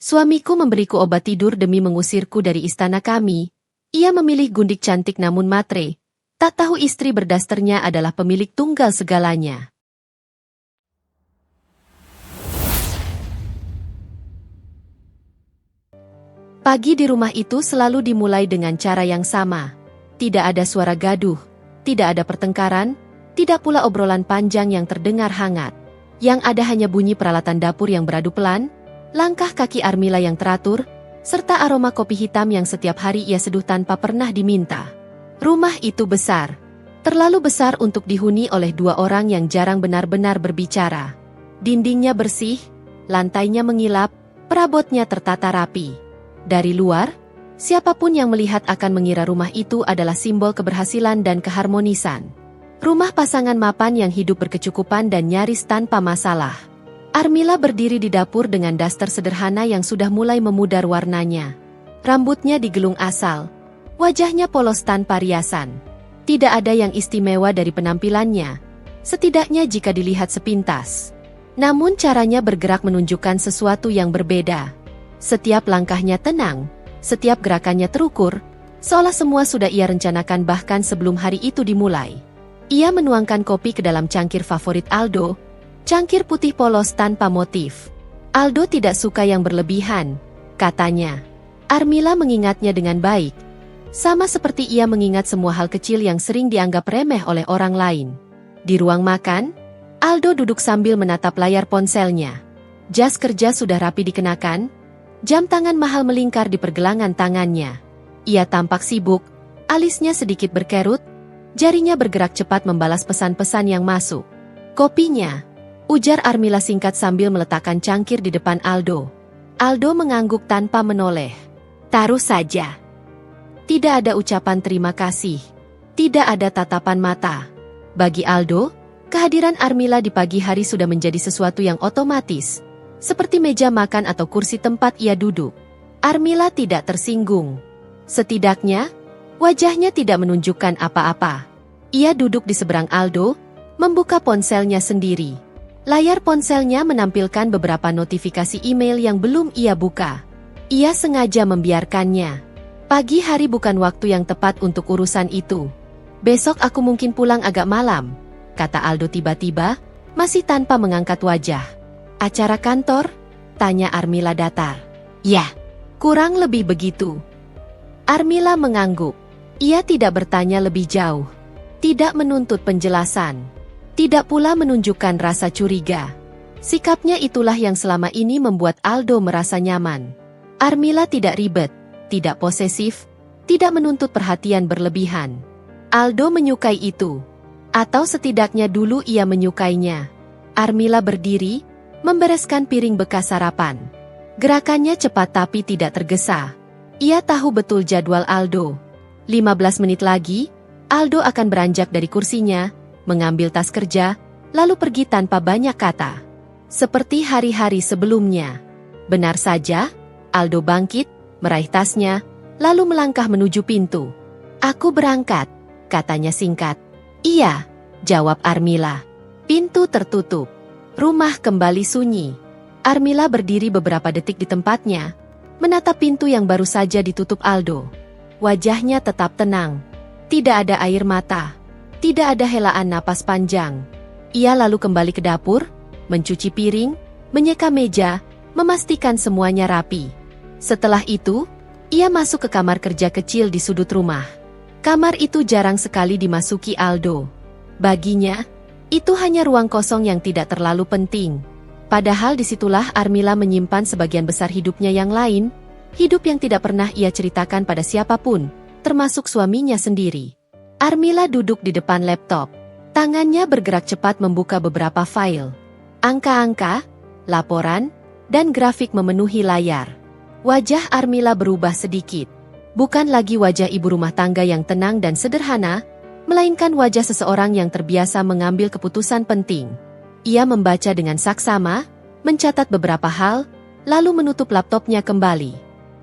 Suamiku memberiku obat tidur demi mengusirku dari istana kami. Ia memilih gundik cantik namun matre. Tak tahu istri berdasternya adalah pemilik tunggal segalanya. Pagi di rumah itu selalu dimulai dengan cara yang sama. Tidak ada suara gaduh, tidak ada pertengkaran, tidak pula obrolan panjang yang terdengar hangat. Yang ada hanya bunyi peralatan dapur yang beradu pelan, langkah kaki Armila yang teratur, serta aroma kopi hitam yang setiap hari ia seduh tanpa pernah diminta. Rumah itu besar, terlalu besar untuk dihuni oleh dua orang yang jarang benar-benar berbicara. Dindingnya bersih, lantainya mengilap, perabotnya tertata rapi. Dari luar, siapapun yang melihat akan mengira rumah itu adalah simbol keberhasilan dan keharmonisan. Rumah pasangan mapan yang hidup berkecukupan dan nyaris tanpa masalah. Armila berdiri di dapur dengan daster sederhana yang sudah mulai memudar warnanya. Rambutnya digelung asal. Wajahnya polos tanpa riasan. Tidak ada yang istimewa dari penampilannya. Setidaknya jika dilihat sepintas. Namun caranya bergerak menunjukkan sesuatu yang berbeda. Setiap langkahnya tenang, setiap gerakannya terukur, seolah semua sudah ia rencanakan bahkan sebelum hari itu dimulai. Ia menuangkan kopi ke dalam cangkir favorit Aldo, cangkir putih polos tanpa motif. Aldo tidak suka yang berlebihan, katanya. Armila mengingatnya dengan baik, sama seperti ia mengingat semua hal kecil yang sering dianggap remeh oleh orang lain. Di ruang makan, Aldo duduk sambil menatap layar ponselnya. Jas kerja sudah rapi dikenakan, jam tangan mahal melingkar di pergelangan tangannya. Ia tampak sibuk, alisnya sedikit berkerut, jarinya bergerak cepat membalas pesan-pesan yang masuk. Kopinya, ujar Armila singkat sambil meletakkan cangkir di depan Aldo. Aldo mengangguk tanpa menoleh. Taruh saja. Tidak ada ucapan terima kasih. Tidak ada tatapan mata. Bagi Aldo, kehadiran Armila di pagi hari sudah menjadi sesuatu yang otomatis. Seperti meja makan atau kursi tempat ia duduk. Armila tidak tersinggung. Setidaknya, wajahnya tidak menunjukkan apa-apa. Ia duduk di seberang Aldo, membuka ponselnya sendiri. Layar ponselnya menampilkan beberapa notifikasi email yang belum ia buka. Ia sengaja membiarkannya. Pagi hari bukan waktu yang tepat untuk urusan itu. Besok aku mungkin pulang agak malam, kata Aldo tiba-tiba, masih tanpa mengangkat wajah. Acara kantor? Tanya Armila datar. Ya, kurang lebih begitu. Armila mengangguk. Ia tidak bertanya lebih jauh. Tidak menuntut penjelasan. Tidak pula menunjukkan rasa curiga. Sikapnya itulah yang selama ini membuat Aldo merasa nyaman. Armila tidak ribet, tidak posesif, tidak menuntut perhatian berlebihan. Aldo menyukai itu. Atau setidaknya dulu ia menyukainya. Armila berdiri, membereskan piring bekas sarapan. Gerakannya cepat tapi tidak tergesa. Ia tahu betul jadwal Aldo. 15 menit lagi, Aldo akan beranjak dari kursinya, mengambil tas kerja, lalu pergi tanpa banyak kata. Seperti hari-hari sebelumnya. Benar saja, Aldo bangkit, meraih tasnya, lalu melangkah menuju pintu. Aku berangkat, katanya singkat. Iya, jawab Armila. Pintu tertutup. Rumah kembali sunyi. Armila berdiri beberapa detik di tempatnya, menatap pintu yang baru saja ditutup Aldo. Wajahnya tetap tenang. Tidak ada air mata. Tidak ada helaan napas panjang. Ia lalu kembali ke dapur, mencuci piring, menyeka meja, memastikan semuanya rapi. Setelah itu, ia masuk ke kamar kerja kecil di sudut rumah. Kamar itu jarang sekali dimasuki Aldo. Baginya, itu hanya ruang kosong yang tidak terlalu penting. Padahal disitulah Armila menyimpan sebagian besar hidupnya yang lain, hidup yang tidak pernah ia ceritakan pada siapapun, termasuk suaminya sendiri. Armila duduk di depan laptop. Tangannya bergerak cepat membuka beberapa file. Angka-angka, laporan, dan grafik memenuhi layar. Wajah Armila berubah sedikit. Bukan lagi wajah ibu rumah tangga yang tenang dan sederhana, melainkan wajah seseorang yang terbiasa mengambil keputusan penting. Ia membaca dengan saksama, mencatat beberapa hal, lalu menutup laptopnya kembali.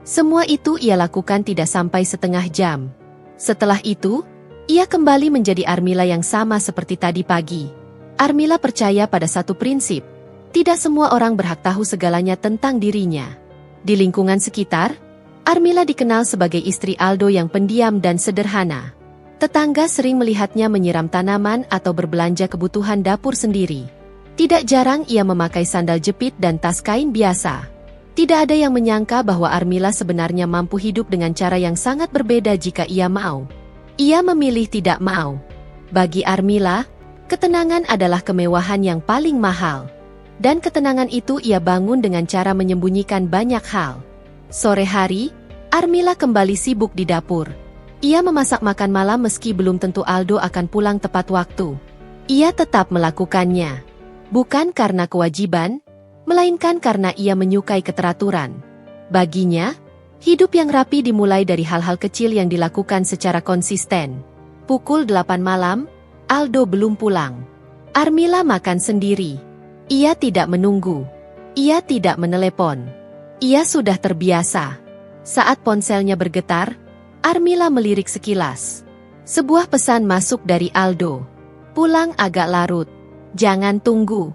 Semua itu ia lakukan tidak sampai setengah jam. Setelah itu, ia kembali menjadi Armila yang sama seperti tadi pagi. Armila percaya pada satu prinsip, tidak semua orang berhak tahu segalanya tentang dirinya. Di lingkungan sekitar, Armila dikenal sebagai istri Aldo yang pendiam dan sederhana. Tetangga sering melihatnya menyiram tanaman atau berbelanja kebutuhan dapur sendiri. Tidak jarang ia memakai sandal jepit dan tas kain biasa. Tidak ada yang menyangka bahwa Armila sebenarnya mampu hidup dengan cara yang sangat berbeda jika ia mau. Ia memilih tidak mau. Bagi Armila, ketenangan adalah kemewahan yang paling mahal. Dan ketenangan itu ia bangun dengan cara menyembunyikan banyak hal. Sore hari, Armila kembali sibuk di dapur. Ia memasak makan malam meski belum tentu Aldo akan pulang tepat waktu. Ia tetap melakukannya. Bukan karena kewajiban, melainkan karena ia menyukai keteraturan. Baginya, hidup yang rapi dimulai dari hal-hal kecil yang dilakukan secara konsisten. Pukul 8 malam, Aldo belum pulang. Armila makan sendiri. Ia tidak menunggu. Ia tidak menelepon. Ia sudah terbiasa. Saat ponselnya bergetar, Armila melirik sekilas. Sebuah pesan masuk dari Aldo. Pulang agak larut. Jangan tunggu.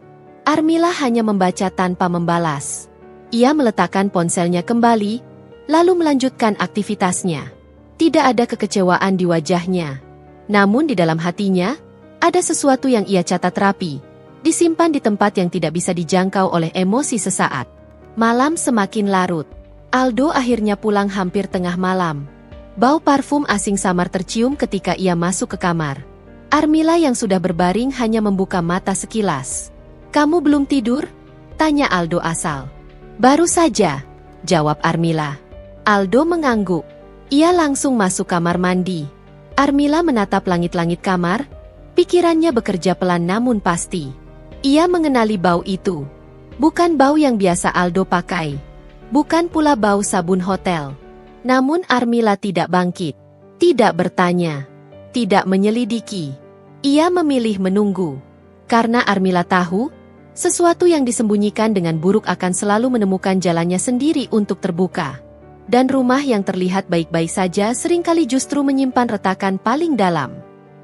Armila hanya membaca tanpa membalas. Ia meletakkan ponselnya kembali, lalu melanjutkan aktivitasnya. Tidak ada kekecewaan di wajahnya. Namun di dalam hatinya, ada sesuatu yang ia catat rapi, disimpan di tempat yang tidak bisa dijangkau oleh emosi sesaat. Malam semakin larut. Aldo akhirnya pulang hampir tengah malam. Bau parfum asing samar tercium ketika ia masuk ke kamar. Armila yang sudah berbaring hanya membuka mata sekilas. "Kamu belum tidur?" tanya Aldo asal. "Baru saja," jawab Armila. Aldo mengangguk. Ia langsung masuk kamar mandi. Armila menatap langit-langit kamar. Pikirannya bekerja pelan namun pasti. Ia mengenali bau itu. Bukan bau yang biasa Aldo pakai. Bukan pula bau sabun hotel. Namun Armila tidak bangkit. Tidak bertanya. Tidak menyelidiki. Ia memilih menunggu. Karena Armila tahu, sesuatu yang disembunyikan dengan buruk akan selalu menemukan jalannya sendiri untuk terbuka. Dan rumah yang terlihat baik-baik saja seringkali justru menyimpan retakan paling dalam.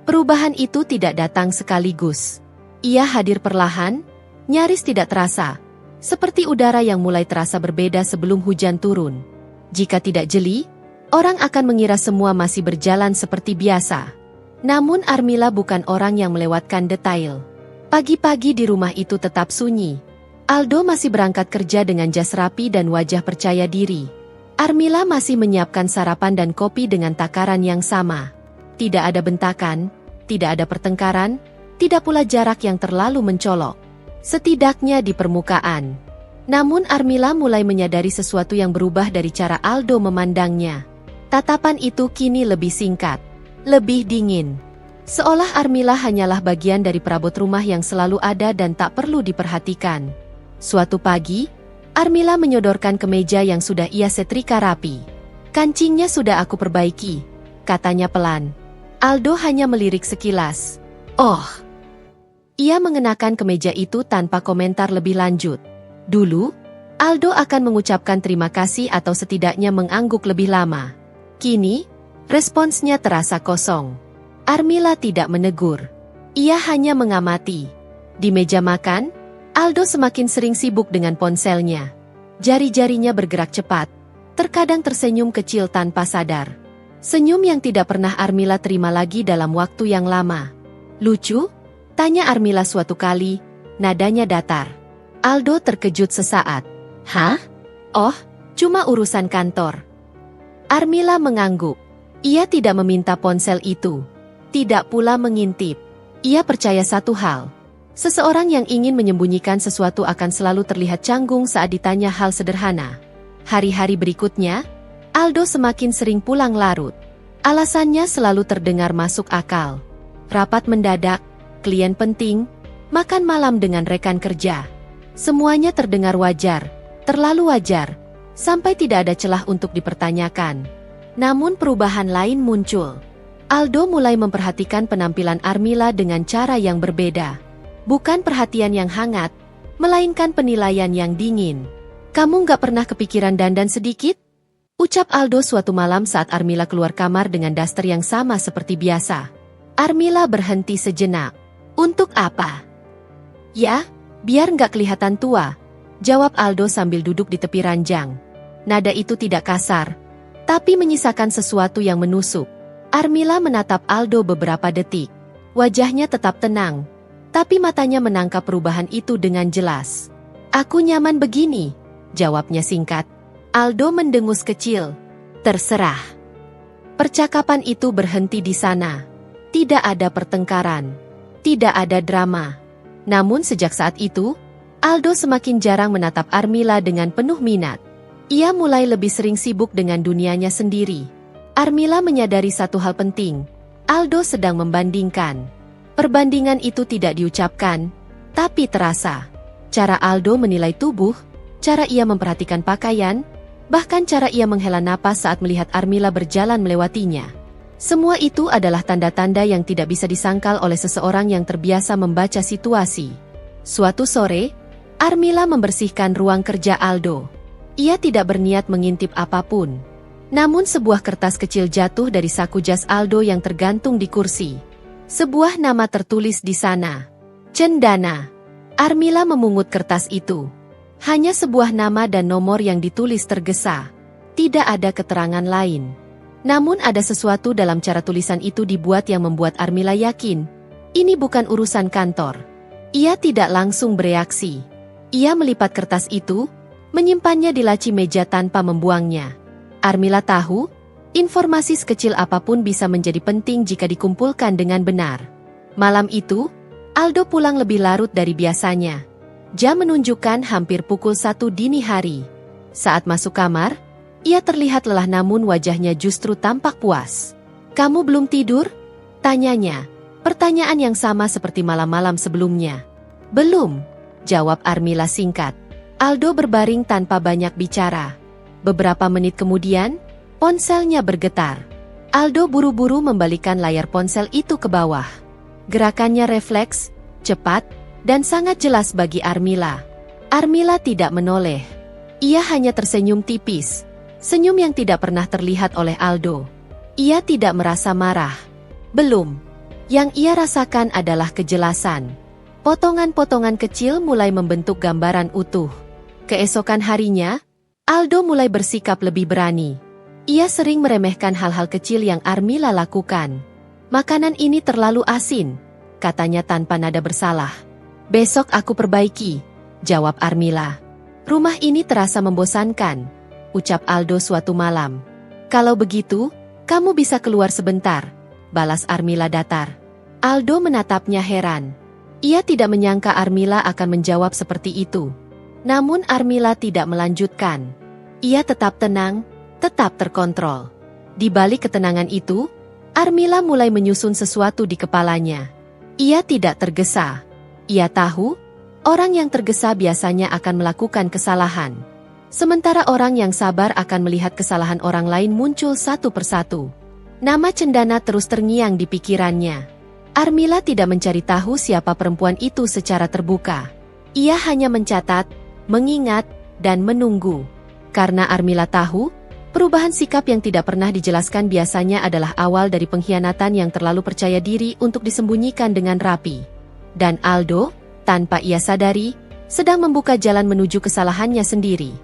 Perubahan itu tidak datang sekaligus. Ia hadir perlahan, nyaris tidak terasa. Seperti udara yang mulai terasa berbeda sebelum hujan turun. Jika tidak jeli, orang akan mengira semua masih berjalan seperti biasa. Namun Armila bukan orang yang melewatkan detail. Pagi-pagi di rumah itu tetap sunyi. Aldo masih berangkat kerja dengan jas rapi dan wajah percaya diri. Armila masih menyiapkan sarapan dan kopi dengan takaran yang sama. Tidak ada bentakan, tidak ada pertengkaran, tidak pula jarak yang terlalu mencolok. Setidaknya di permukaan. Namun Armila mulai menyadari sesuatu yang berubah dari cara Aldo memandangnya. Tatapan itu kini lebih singkat, lebih dingin. Seolah Armila hanyalah bagian dari perabot rumah yang selalu ada dan tak perlu diperhatikan. Suatu pagi, Armila menyodorkan kemeja yang sudah ia setrika rapi. "Kancingnya sudah aku perbaiki," katanya pelan. Aldo hanya melirik sekilas. "Oh." Ia mengenakan kemeja itu tanpa komentar lebih lanjut. Dulu, Aldo akan mengucapkan terima kasih atau setidaknya mengangguk lebih lama. Kini, responsnya terasa kosong. Armila tidak menegur. Ia hanya mengamati. Di meja makan, Aldo semakin sering sibuk dengan ponselnya. Jari-jarinya bergerak cepat, terkadang tersenyum kecil tanpa sadar. Senyum yang tidak pernah Armila terima lagi dalam waktu yang lama. "Lucu?" tanya Armila suatu kali, nadanya datar. Aldo terkejut sesaat. "Hah? Oh, cuma urusan kantor." Armila mengangguk. Ia tidak meminta ponsel itu. Tidak pula mengintip. Ia percaya satu hal. Seseorang yang ingin menyembunyikan sesuatu akan selalu terlihat canggung saat ditanya hal sederhana. Hari-hari berikutnya, Aldo semakin sering pulang larut. Alasannya selalu terdengar masuk akal. Rapat mendadak, klien penting, makan malam dengan rekan kerja. Semuanya terdengar wajar, terlalu wajar, sampai tidak ada celah untuk dipertanyakan. Namun perubahan lain muncul. Aldo mulai memperhatikan penampilan Armila dengan cara yang berbeda. Bukan perhatian yang hangat, melainkan penilaian yang dingin. "Kamu nggak pernah kepikiran dandan sedikit?" ucap Aldo suatu malam saat Armila keluar kamar dengan daster yang sama seperti biasa. Armila berhenti sejenak. "Untuk apa?" "Ya, biar nggak kelihatan tua," jawab Aldo sambil duduk di tepi ranjang. Nada itu tidak kasar, tapi menyisakan sesuatu yang menusuk. Armila menatap Aldo beberapa detik. Wajahnya tetap tenang, tapi matanya menangkap perubahan itu dengan jelas. "Aku nyaman begini," jawabnya singkat. Aldo mendengus kecil. "Terserah." Percakapan itu berhenti di sana. Tidak ada pertengkaran, tidak ada drama. Namun sejak saat itu, Aldo semakin jarang menatap Armila dengan penuh minat. Ia mulai lebih sering sibuk dengan dunianya sendiri. Armila menyadari satu hal penting. Aldo sedang membandingkan. Perbandingan itu tidak diucapkan, tapi terasa. Cara Aldo menilai tubuh, cara ia memperhatikan pakaian, bahkan cara ia menghela napas saat melihat Armila berjalan melewatinya. Semua itu adalah tanda-tanda yang tidak bisa disangkal oleh seseorang yang terbiasa membaca situasi. Suatu sore, Armila membersihkan ruang kerja Aldo. Ia tidak berniat mengintip apapun. Namun sebuah kertas kecil jatuh dari saku jas Aldo yang tergantung di kursi. Sebuah nama tertulis di sana. Cendana. Armila memungut kertas itu. Hanya sebuah nama dan nomor yang ditulis tergesa. Tidak ada keterangan lain. Namun ada sesuatu dalam cara tulisan itu dibuat yang membuat Armila yakin. Ini bukan urusan kantor. Ia tidak langsung bereaksi. Ia melipat kertas itu, menyimpannya di laci meja tanpa membuangnya. Armila tahu, informasi sekecil apapun bisa menjadi penting jika dikumpulkan dengan benar. Malam itu, Aldo pulang lebih larut dari biasanya. Jam menunjukkan hampir pukul 1 dini hari. Saat masuk kamar, ia terlihat lelah namun wajahnya justru tampak puas. "Kamu belum tidur?" tanyanya. Pertanyaan yang sama seperti malam-malam sebelumnya. "Belum," jawab Armila singkat. Aldo berbaring tanpa banyak bicara. Beberapa menit kemudian, ponselnya bergetar. Aldo buru-buru membalikkan layar ponsel itu ke bawah. Gerakannya refleks, cepat, dan sangat jelas bagi Armila. Armila tidak menoleh. Ia hanya tersenyum tipis. Senyum yang tidak pernah terlihat oleh Aldo. Ia tidak merasa marah. Belum. Yang ia rasakan adalah kejelasan. Potongan-potongan kecil mulai membentuk gambaran utuh. Keesokan harinya, Aldo mulai bersikap lebih berani. Ia sering meremehkan hal-hal kecil yang Armila lakukan. "Makanan ini terlalu asin," katanya tanpa nada bersalah. "Besok aku perbaiki," jawab Armila. "Rumah ini terasa membosankan," ucap Aldo suatu malam. "Kalau begitu, kamu bisa keluar sebentar," balas Armila datar. Aldo menatapnya heran. Ia tidak menyangka Armila akan menjawab seperti itu. Namun Armila tidak melanjutkan. Ia tetap tenang, tetap terkontrol. Di balik ketenangan itu, Armila mulai menyusun sesuatu di kepalanya. Ia tidak tergesa. Ia tahu, orang yang tergesa biasanya akan melakukan kesalahan. Sementara orang yang sabar akan melihat kesalahan orang lain muncul satu persatu. Nama Cendana terus terngiang di pikirannya. Armila tidak mencari tahu siapa perempuan itu secara terbuka. Ia hanya mencatat, mengingat, dan menunggu. Karena Armila tahu, perubahan sikap yang tidak pernah dijelaskan biasanya adalah awal dari pengkhianatan yang terlalu percaya diri untuk disembunyikan dengan rapi. Dan Aldo, tanpa ia sadari, sedang membuka jalan menuju kesalahannya sendiri.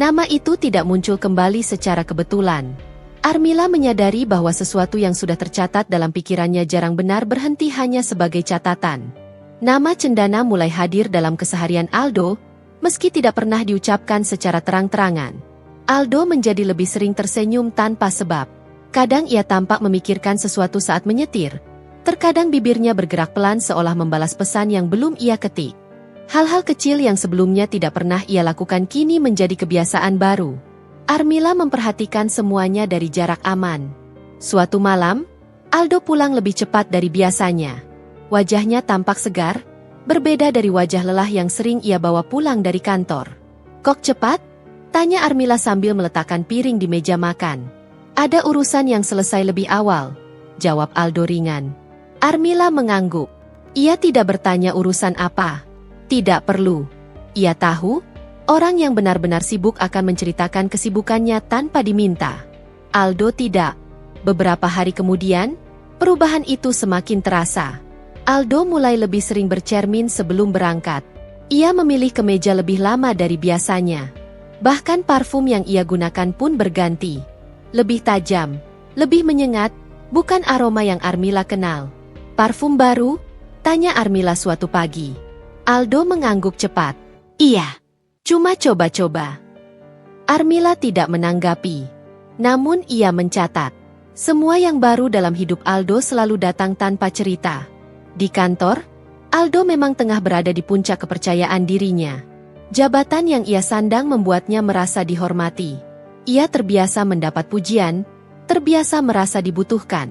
Nama itu tidak muncul kembali secara kebetulan. Armila menyadari bahwa sesuatu yang sudah tercatat dalam pikirannya jarang benar berhenti hanya sebagai catatan. Nama Cendana mulai hadir dalam keseharian Aldo, meski tidak pernah diucapkan secara terang-terangan. Aldo menjadi lebih sering tersenyum tanpa sebab. Kadang ia tampak memikirkan sesuatu saat menyetir. Terkadang bibirnya bergerak pelan seolah membalas pesan yang belum ia ketik. Hal-hal kecil yang sebelumnya tidak pernah ia lakukan kini menjadi kebiasaan baru. Armila memperhatikan semuanya dari jarak aman. Suatu malam, Aldo pulang lebih cepat dari biasanya. Wajahnya tampak segar, berbeda dari wajah lelah yang sering ia bawa pulang dari kantor. "Kok cepat?" tanya Armila sambil meletakkan piring di meja makan. "Ada urusan yang selesai lebih awal," jawab Aldo ringan. Armila mengangguk. Ia tidak bertanya urusan apa. Tidak perlu. Ia tahu, orang yang benar-benar sibuk akan menceritakan kesibukannya tanpa diminta. Aldo tidak. Beberapa hari kemudian, perubahan itu semakin terasa. Aldo mulai lebih sering bercermin sebelum berangkat. Ia memilih kemeja lebih lama dari biasanya. Bahkan parfum yang ia gunakan pun berganti. Lebih tajam, lebih menyengat, bukan aroma yang Armila kenal. Parfum baru? Tanya Armila suatu pagi. Aldo mengangguk cepat. Iya, cuma coba-coba. Armila tidak menanggapi. Namun ia mencatat. Semua yang baru dalam hidup Aldo selalu datang tanpa cerita. Di kantor, Aldo memang tengah berada di puncak kepercayaan dirinya. Jabatan yang ia sandang membuatnya merasa dihormati. Ia terbiasa mendapat pujian, terbiasa merasa dibutuhkan.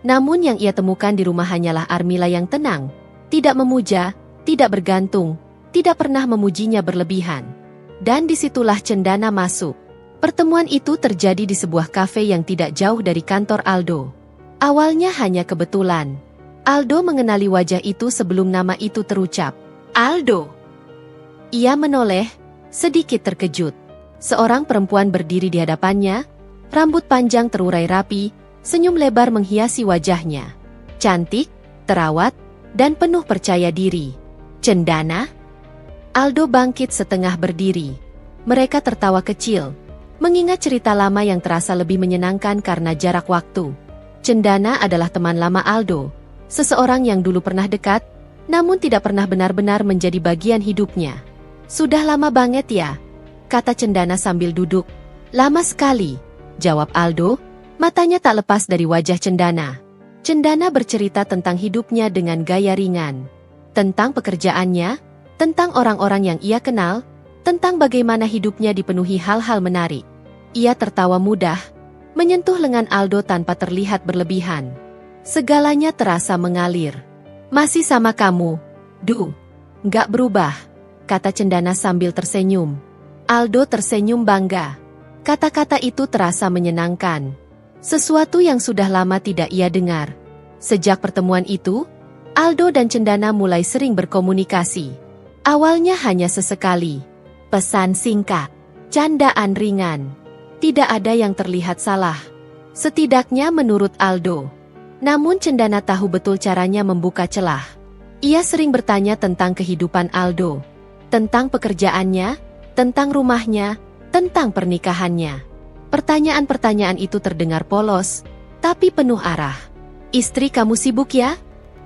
Namun yang ia temukan di rumah hanyalah Armila yang tenang, tidak memuja, tidak bergantung, tidak pernah memujinya berlebihan. Dan disitulah Cendana masuk. Pertemuan itu terjadi di sebuah kafe yang tidak jauh dari kantor Aldo. Awalnya hanya kebetulan. Aldo mengenali wajah itu sebelum nama itu terucap. Aldo. Ia menoleh, sedikit terkejut. Seorang perempuan berdiri di hadapannya, rambut panjang terurai rapi, senyum lebar menghiasi wajahnya. Cantik, terawat, dan penuh percaya diri. Cendana? Aldo bangkit setengah berdiri. Mereka tertawa kecil, mengingat cerita lama yang terasa lebih menyenangkan karena jarak waktu. Cendana adalah teman lama Aldo, seseorang yang dulu pernah dekat, namun tidak pernah benar-benar menjadi bagian hidupnya. Sudah lama banget ya? Kata Cendana sambil duduk. Lama sekali, jawab Aldo, matanya tak lepas dari wajah Cendana. Cendana bercerita tentang hidupnya dengan gaya ringan. Tentang pekerjaannya, tentang orang-orang yang ia kenal, tentang bagaimana hidupnya dipenuhi hal-hal menarik. Ia tertawa mudah, menyentuh lengan Aldo tanpa terlihat berlebihan. Segalanya terasa mengalir. Masih sama kamu, Du. Nggak berubah, kata Cendana sambil tersenyum. Aldo tersenyum bangga. Kata-kata itu terasa menyenangkan. Sesuatu yang sudah lama tidak ia dengar. Sejak pertemuan itu, Aldo dan Cendana mulai sering berkomunikasi. Awalnya hanya sesekali. Pesan singkat, candaan ringan. Tidak ada yang terlihat salah. Setidaknya menurut Aldo. Namun Cendana tahu betul caranya membuka celah. Ia sering bertanya tentang kehidupan Aldo. Tentang pekerjaannya, tentang rumahnya, tentang pernikahannya. Pertanyaan-pertanyaan itu terdengar polos, tapi penuh arah. Istri kamu sibuk ya?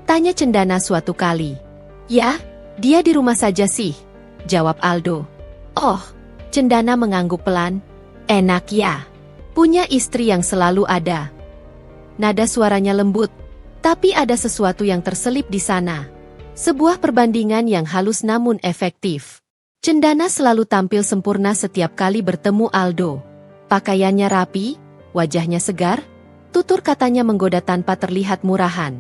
Tanya Cendana suatu kali. Ya, dia di rumah saja sih, jawab Aldo. Oh, Cendana mengangguk pelan. Enak ya, punya istri yang selalu ada. Nada suaranya lembut, tapi ada sesuatu yang terselip di sana. Sebuah perbandingan yang halus namun efektif. Cendana selalu tampil sempurna setiap kali bertemu Aldo. Pakaiannya rapi, wajahnya segar, tutur katanya menggoda tanpa terlihat murahan.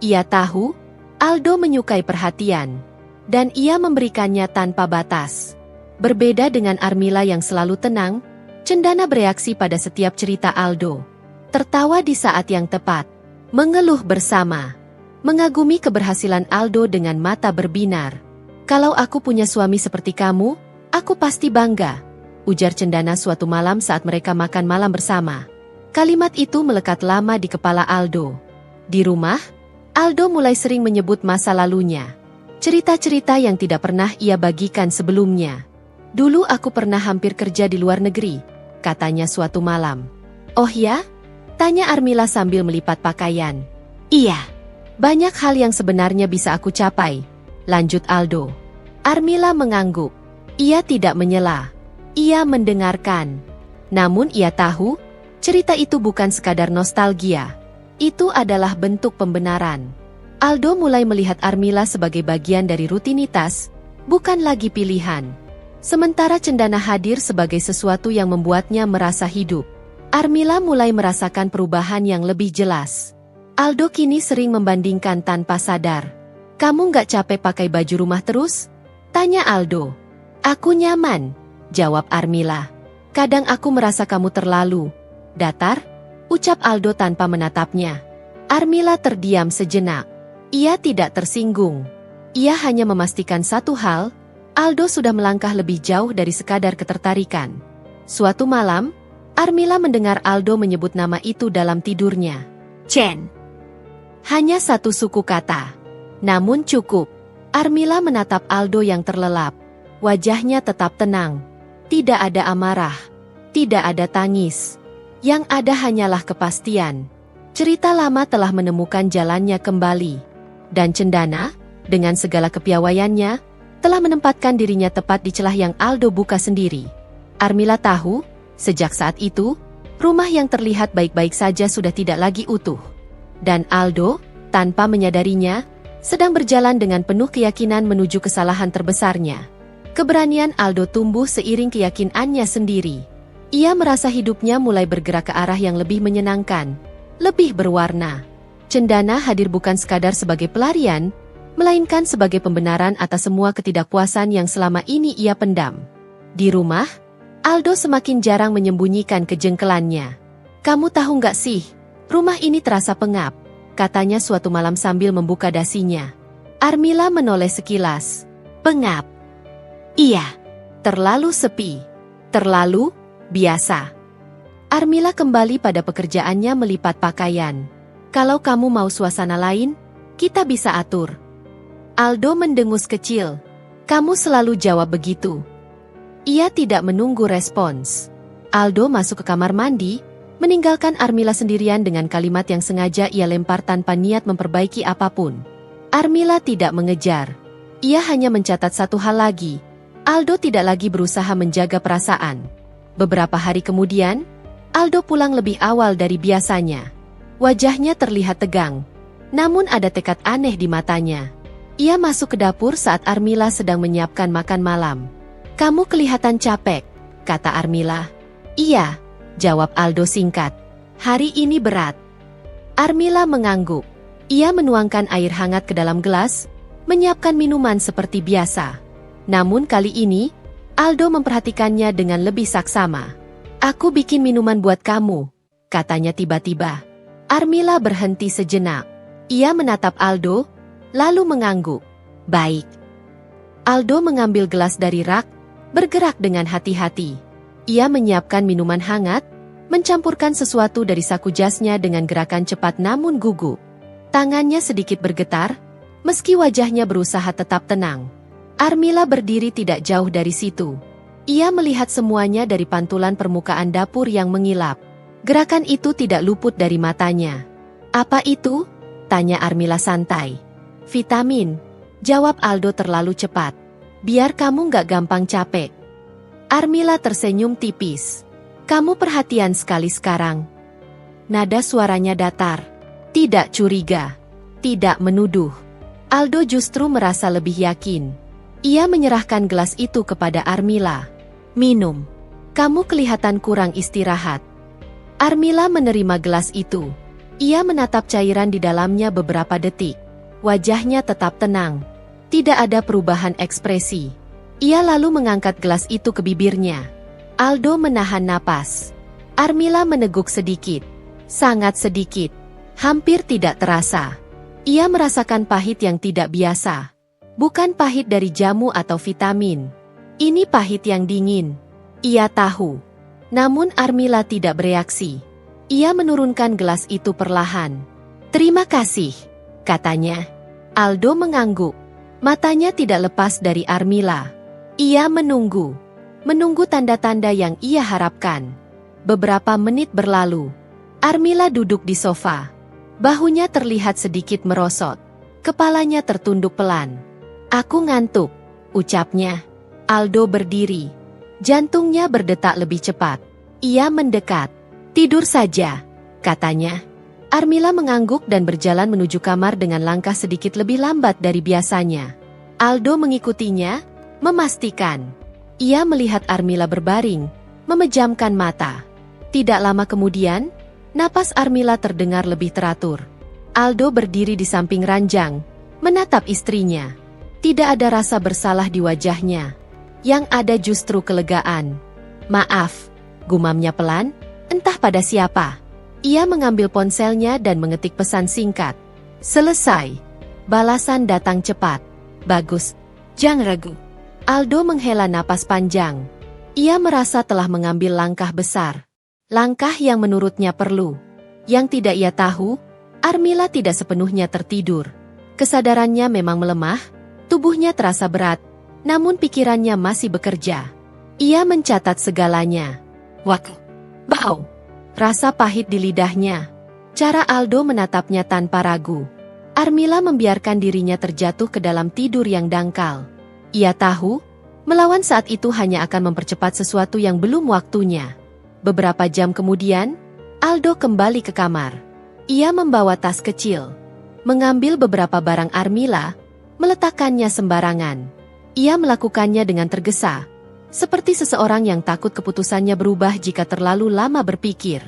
Ia tahu, Aldo menyukai perhatian, dan ia memberikannya tanpa batas. Berbeda dengan Armila yang selalu tenang, Cendana bereaksi pada setiap cerita Aldo. Tertawa di saat yang tepat, mengeluh bersama, mengagumi keberhasilan Aldo dengan mata berbinar. Kalau aku punya suami seperti kamu, aku pasti bangga, ujar Cendana suatu malam saat mereka makan malam bersama. Kalimat itu melekat lama di kepala Aldo. Di rumah, Aldo mulai sering menyebut masa lalunya. Cerita-cerita yang tidak pernah ia bagikan sebelumnya. Dulu aku pernah hampir kerja di luar negeri, katanya suatu malam. Oh ya? Tanya Armila sambil melipat pakaian. Iya, banyak hal yang sebenarnya bisa aku capai, lanjut Aldo. Armila mengangguk. Ia tidak menyela. Ia mendengarkan. Namun ia tahu, cerita itu bukan sekadar nostalgia. Itu adalah bentuk pembenaran. Aldo mulai melihat Armila sebagai bagian dari rutinitas, bukan lagi pilihan. Sementara Cendana hadir sebagai sesuatu yang membuatnya merasa hidup. Armila mulai merasakan perubahan yang lebih jelas. Aldo kini sering membandingkan tanpa sadar. Kamu nggak capek pakai baju rumah terus? Tanya Aldo. Aku nyaman, jawab Armila. Kadang aku merasa kamu terlalu datar, ucap Aldo tanpa menatapnya. Armila terdiam sejenak. Ia tidak tersinggung. Ia hanya memastikan satu hal, Aldo sudah melangkah lebih jauh dari sekadar ketertarikan. Suatu malam, Armila mendengar Aldo menyebut nama itu dalam tidurnya. Chen. Hanya satu suku kata. Namun cukup. Armila menatap Aldo yang terlelap. Wajahnya tetap tenang. Tidak ada amarah, tidak ada tangis. Yang ada hanyalah kepastian. Cerita lama telah menemukan jalannya kembali. Dan Cendana, dengan segala kepiawaiannya, telah menempatkan dirinya tepat di celah yang Aldo buka sendiri. Armila tahu, sejak saat itu, rumah yang terlihat baik-baik saja sudah tidak lagi utuh. Dan Aldo, tanpa menyadarinya, sedang berjalan dengan penuh keyakinan menuju kesalahan terbesarnya. Keberanian Aldo tumbuh seiring keyakinannya sendiri. Ia merasa hidupnya mulai bergerak ke arah yang lebih menyenangkan, lebih berwarna. Cendana hadir bukan sekadar sebagai pelarian, melainkan sebagai pembenaran atas semua ketidakpuasan yang selama ini ia pendam. Di rumah, Aldo semakin jarang menyembunyikan kejengkelannya. "Kamu tahu nggak sih, rumah ini terasa pengap," katanya suatu malam sambil membuka dasinya. Armila menoleh sekilas. "Pengap?" "Iya, terlalu sepi, terlalu biasa." Armila kembali pada pekerjaannya melipat pakaian. "Kalau kamu mau suasana lain, kita bisa atur." Aldo mendengus kecil. "Kamu selalu jawab begitu." Ia tidak menunggu respons. Aldo masuk ke kamar mandi, meninggalkan Armila sendirian dengan kalimat yang sengaja ia lempar tanpa niat memperbaiki apapun. Armila tidak mengejar. Ia hanya mencatat satu hal lagi. Aldo tidak lagi berusaha menjaga perasaan. Beberapa hari kemudian, Aldo pulang lebih awal dari biasanya. Wajahnya terlihat tegang, namun ada tekad aneh di matanya. Ia masuk ke dapur saat Armila sedang menyiapkan makan malam. "Kamu kelihatan capek," kata Armila. "Iya," jawab Aldo singkat. "Hari ini berat." Armila mengangguk. Ia menuangkan air hangat ke dalam gelas, menyiapkan minuman seperti biasa. Namun kali ini, Aldo memperhatikannya dengan lebih saksama. "Aku bikin minuman buat kamu," katanya tiba-tiba. Armila berhenti sejenak. Ia menatap Aldo, lalu mengangguk. "Baik." Aldo mengambil gelas dari rak, bergerak dengan hati-hati. Ia menyiapkan minuman hangat, mencampurkan sesuatu dari saku jasnya dengan gerakan cepat namun gugup. Tangannya sedikit bergetar, meski wajahnya berusaha tetap tenang. Armila berdiri tidak jauh dari situ. Ia melihat semuanya dari pantulan permukaan dapur yang mengilap. Gerakan itu tidak luput dari matanya. "Apa itu?" tanya Armila santai. "Vitamin," jawab Aldo terlalu cepat. "Biar kamu nggak gampang capek." Armila tersenyum tipis. "Kamu perhatian sekali sekarang." Nada suaranya datar. Tidak curiga. Tidak menuduh. Aldo justru merasa lebih yakin. Ia menyerahkan gelas itu kepada Armila. "Minum. Kamu kelihatan kurang istirahat." Armila menerima gelas itu. Ia menatap cairan di dalamnya beberapa detik. Wajahnya tetap tenang. Tidak ada perubahan ekspresi. Ia lalu mengangkat gelas itu ke bibirnya. Aldo menahan napas. Armila meneguk sedikit. Sangat sedikit. Hampir tidak terasa. Ia merasakan pahit yang tidak biasa. Bukan pahit dari jamu atau vitamin. Ini pahit yang dingin. Ia tahu. Namun Armila tidak bereaksi. Ia menurunkan gelas itu perlahan. "Terima kasih," katanya. Aldo mengangguk. Matanya tidak lepas dari Armila. Ia menunggu. Menunggu tanda-tanda yang ia harapkan. Beberapa menit berlalu. Armila duduk di sofa. Bahunya terlihat sedikit merosot. Kepalanya tertunduk pelan. "Aku ngantuk," ucapnya. Aldo berdiri. Jantungnya berdetak lebih cepat. Ia mendekat. "Tidur saja," katanya. Armila mengangguk dan berjalan menuju kamar dengan langkah sedikit lebih lambat dari biasanya. Aldo mengikutinya, memastikan. Ia melihat Armila berbaring, memejamkan mata. Tidak lama kemudian, napas Armila terdengar lebih teratur. Aldo berdiri di samping ranjang, menatap istrinya. Tidak ada rasa bersalah di wajahnya. Yang ada justru kelegaan. "Maaf," gumamnya pelan, "entah pada siapa." Ia mengambil ponselnya dan mengetik pesan singkat. "Selesai." Balasan datang cepat. "Bagus. Jangan ragu." Aldo menghela napas panjang. Ia merasa telah mengambil langkah besar. Langkah yang menurutnya perlu. Yang tidak ia tahu, Armila tidak sepenuhnya tertidur. Kesadarannya memang melemah, tubuhnya terasa berat, namun pikirannya masih bekerja. Ia mencatat segalanya. Wak, bau. Rasa pahit di lidahnya. Cara Aldo menatapnya tanpa ragu. Armila membiarkan dirinya terjatuh ke dalam tidur yang dangkal. Ia tahu, melawan saat itu hanya akan mempercepat sesuatu yang belum waktunya. Beberapa jam kemudian, Aldo kembali ke kamar. Ia membawa tas kecil, mengambil beberapa barang Armila, meletakkannya sembarangan. Ia melakukannya dengan tergesa, seperti seseorang yang takut keputusannya berubah jika terlalu lama berpikir.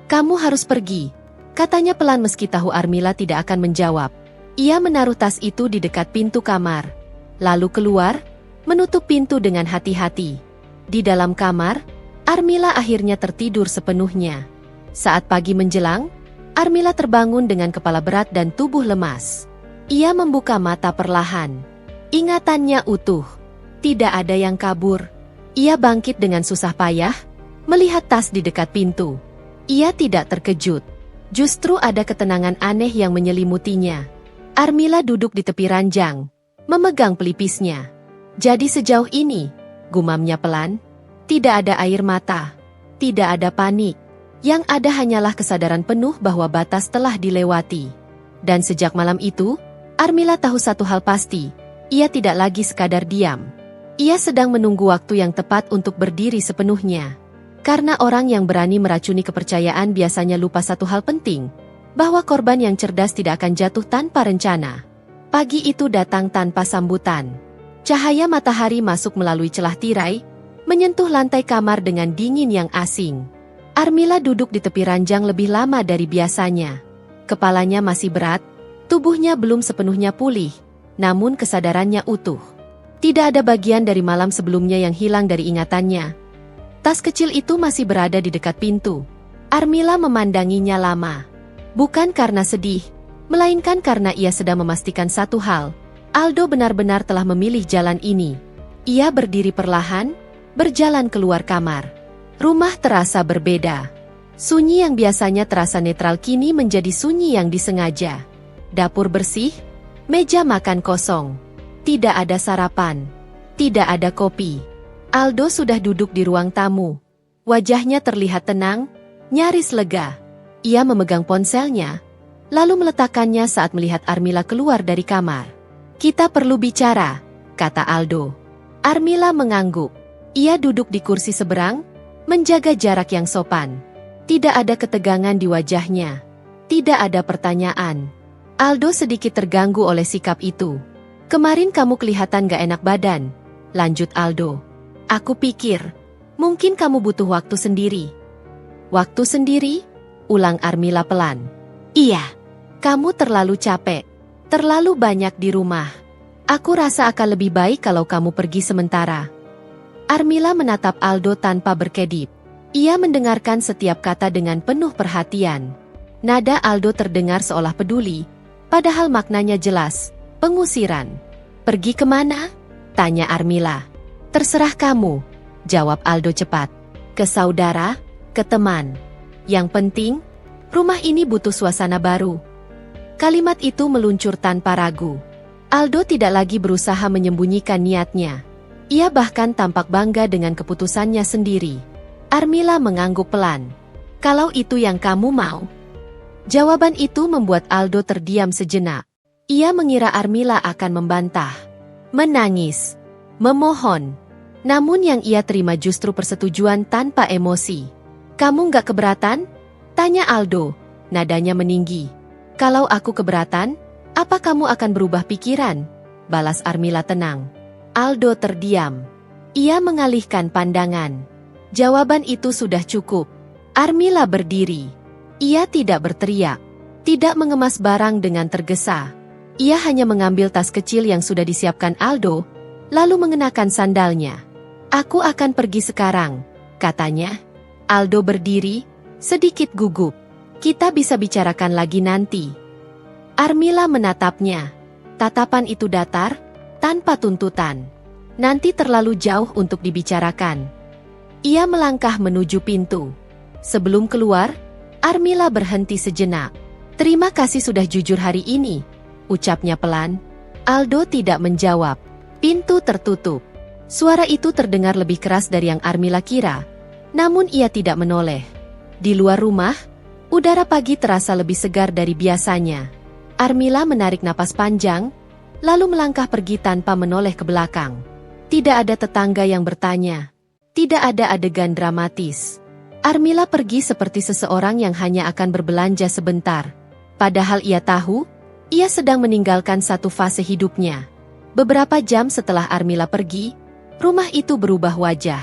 "Kamu harus pergi," katanya pelan meski tahu Armila tidak akan menjawab. Ia menaruh tas itu di dekat pintu kamar, lalu keluar, menutup pintu dengan hati-hati. Di dalam kamar, Armila akhirnya tertidur sepenuhnya. Saat pagi menjelang, Armila terbangun dengan kepala berat dan tubuh lemas. Ia membuka mata perlahan. Ingatannya utuh. Tidak ada yang kabur. Ia bangkit dengan susah payah, melihat tas di dekat pintu. Ia tidak terkejut. Justru ada ketenangan aneh yang menyelimutinya. Armila duduk di tepi ranjang, memegang pelipisnya. "Jadi sejauh ini," gumamnya pelan, "tidak ada air mata, tidak ada panik. Yang ada hanyalah kesadaran penuh bahwa batas telah dilewati." Dan sejak malam itu, Armila tahu satu hal pasti, ia tidak lagi sekadar diam. Ia sedang menunggu waktu yang tepat untuk berdiri sepenuhnya. Karena orang yang berani meracuni kepercayaan biasanya lupa satu hal penting, bahwa korban yang cerdas tidak akan jatuh tanpa rencana. Pagi itu datang tanpa sambutan. Cahaya matahari masuk melalui celah tirai, menyentuh lantai kamar dengan dingin yang asing. Armila duduk di tepi ranjang lebih lama dari biasanya. Kepalanya masih berat, tubuhnya belum sepenuhnya pulih, namun kesadarannya utuh. Tidak ada bagian dari malam sebelumnya yang hilang dari ingatannya. Tas kecil itu masih berada di dekat pintu. Armila memandanginya lama. Bukan karena sedih, melainkan karena ia sedang memastikan satu hal. Aldo benar-benar telah memilih jalan ini. Ia berdiri perlahan, berjalan keluar kamar. Rumah terasa berbeda. Sunyi yang biasanya terasa netral kini menjadi sunyi yang disengaja. Dapur bersih, meja makan kosong. Tidak ada sarapan. Tidak ada kopi. Aldo sudah duduk di ruang tamu. Wajahnya terlihat tenang, nyaris lega. Ia memegang ponselnya, lalu meletakkannya saat melihat Armila keluar dari kamar. "Kita perlu bicara," kata Aldo. Armila mengangguk. Ia duduk di kursi seberang, menjaga jarak yang sopan. Tidak ada ketegangan di wajahnya. Tidak ada pertanyaan. Aldo sedikit terganggu oleh sikap itu. "Kemarin kamu kelihatan gak enak badan," lanjut Aldo. "Aku pikir, mungkin kamu butuh waktu sendiri." "Waktu sendiri?" ulang Armila pelan. "Iya, kamu terlalu capek, terlalu banyak di rumah. Aku rasa akan lebih baik kalau kamu pergi sementara." Armila menatap Aldo tanpa berkedip. Ia mendengarkan setiap kata dengan penuh perhatian. Nada Aldo terdengar seolah peduli, padahal maknanya jelas, pengusiran. "Pergi kemana?" tanya Armila. "Terserah kamu," jawab Aldo cepat. "Ke saudara, ke teman. Yang penting, rumah ini butuh suasana baru." Kalimat itu meluncur tanpa ragu. Aldo tidak lagi berusaha menyembunyikan niatnya. Ia bahkan tampak bangga dengan keputusannya sendiri. Armila mengangguk pelan. "Kalau itu yang kamu mau." Jawaban itu membuat Aldo terdiam sejenak. Ia mengira Armila akan membantah, menangis, memohon. Namun yang ia terima justru persetujuan tanpa emosi. "Kamu nggak keberatan?" tanya Aldo, nadanya meninggi. "Kalau aku keberatan, apa kamu akan berubah pikiran?" balas Armila tenang. Aldo terdiam. Ia mengalihkan pandangan. Jawaban itu sudah cukup. Armila berdiri. Ia tidak berteriak, tidak mengemas barang dengan tergesa. Ia hanya mengambil tas kecil yang sudah disiapkan Aldo, lalu mengenakan sandalnya. "Aku akan pergi sekarang," katanya. Aldo berdiri, sedikit gugup. "Kita bisa bicarakan lagi nanti." Armila menatapnya. Tatapan itu datar, tanpa tuntutan. Nanti terlalu jauh untuk dibicarakan. Ia melangkah menuju pintu. Sebelum keluar, Armila berhenti sejenak. "Terima kasih sudah jujur hari ini," ucapnya pelan. Aldo tidak menjawab. Pintu tertutup. Suara itu terdengar lebih keras dari yang Armila kira, namun ia tidak menoleh. Di luar rumah, udara pagi terasa lebih segar dari biasanya. Armila menarik napas panjang, lalu melangkah pergi tanpa menoleh ke belakang. Tidak ada tetangga yang bertanya. Tidak ada adegan dramatis. Armila pergi seperti seseorang yang hanya akan berbelanja sebentar. Padahal ia tahu, ia sedang meninggalkan satu fase hidupnya. Beberapa jam setelah Armila pergi, rumah itu berubah wajah.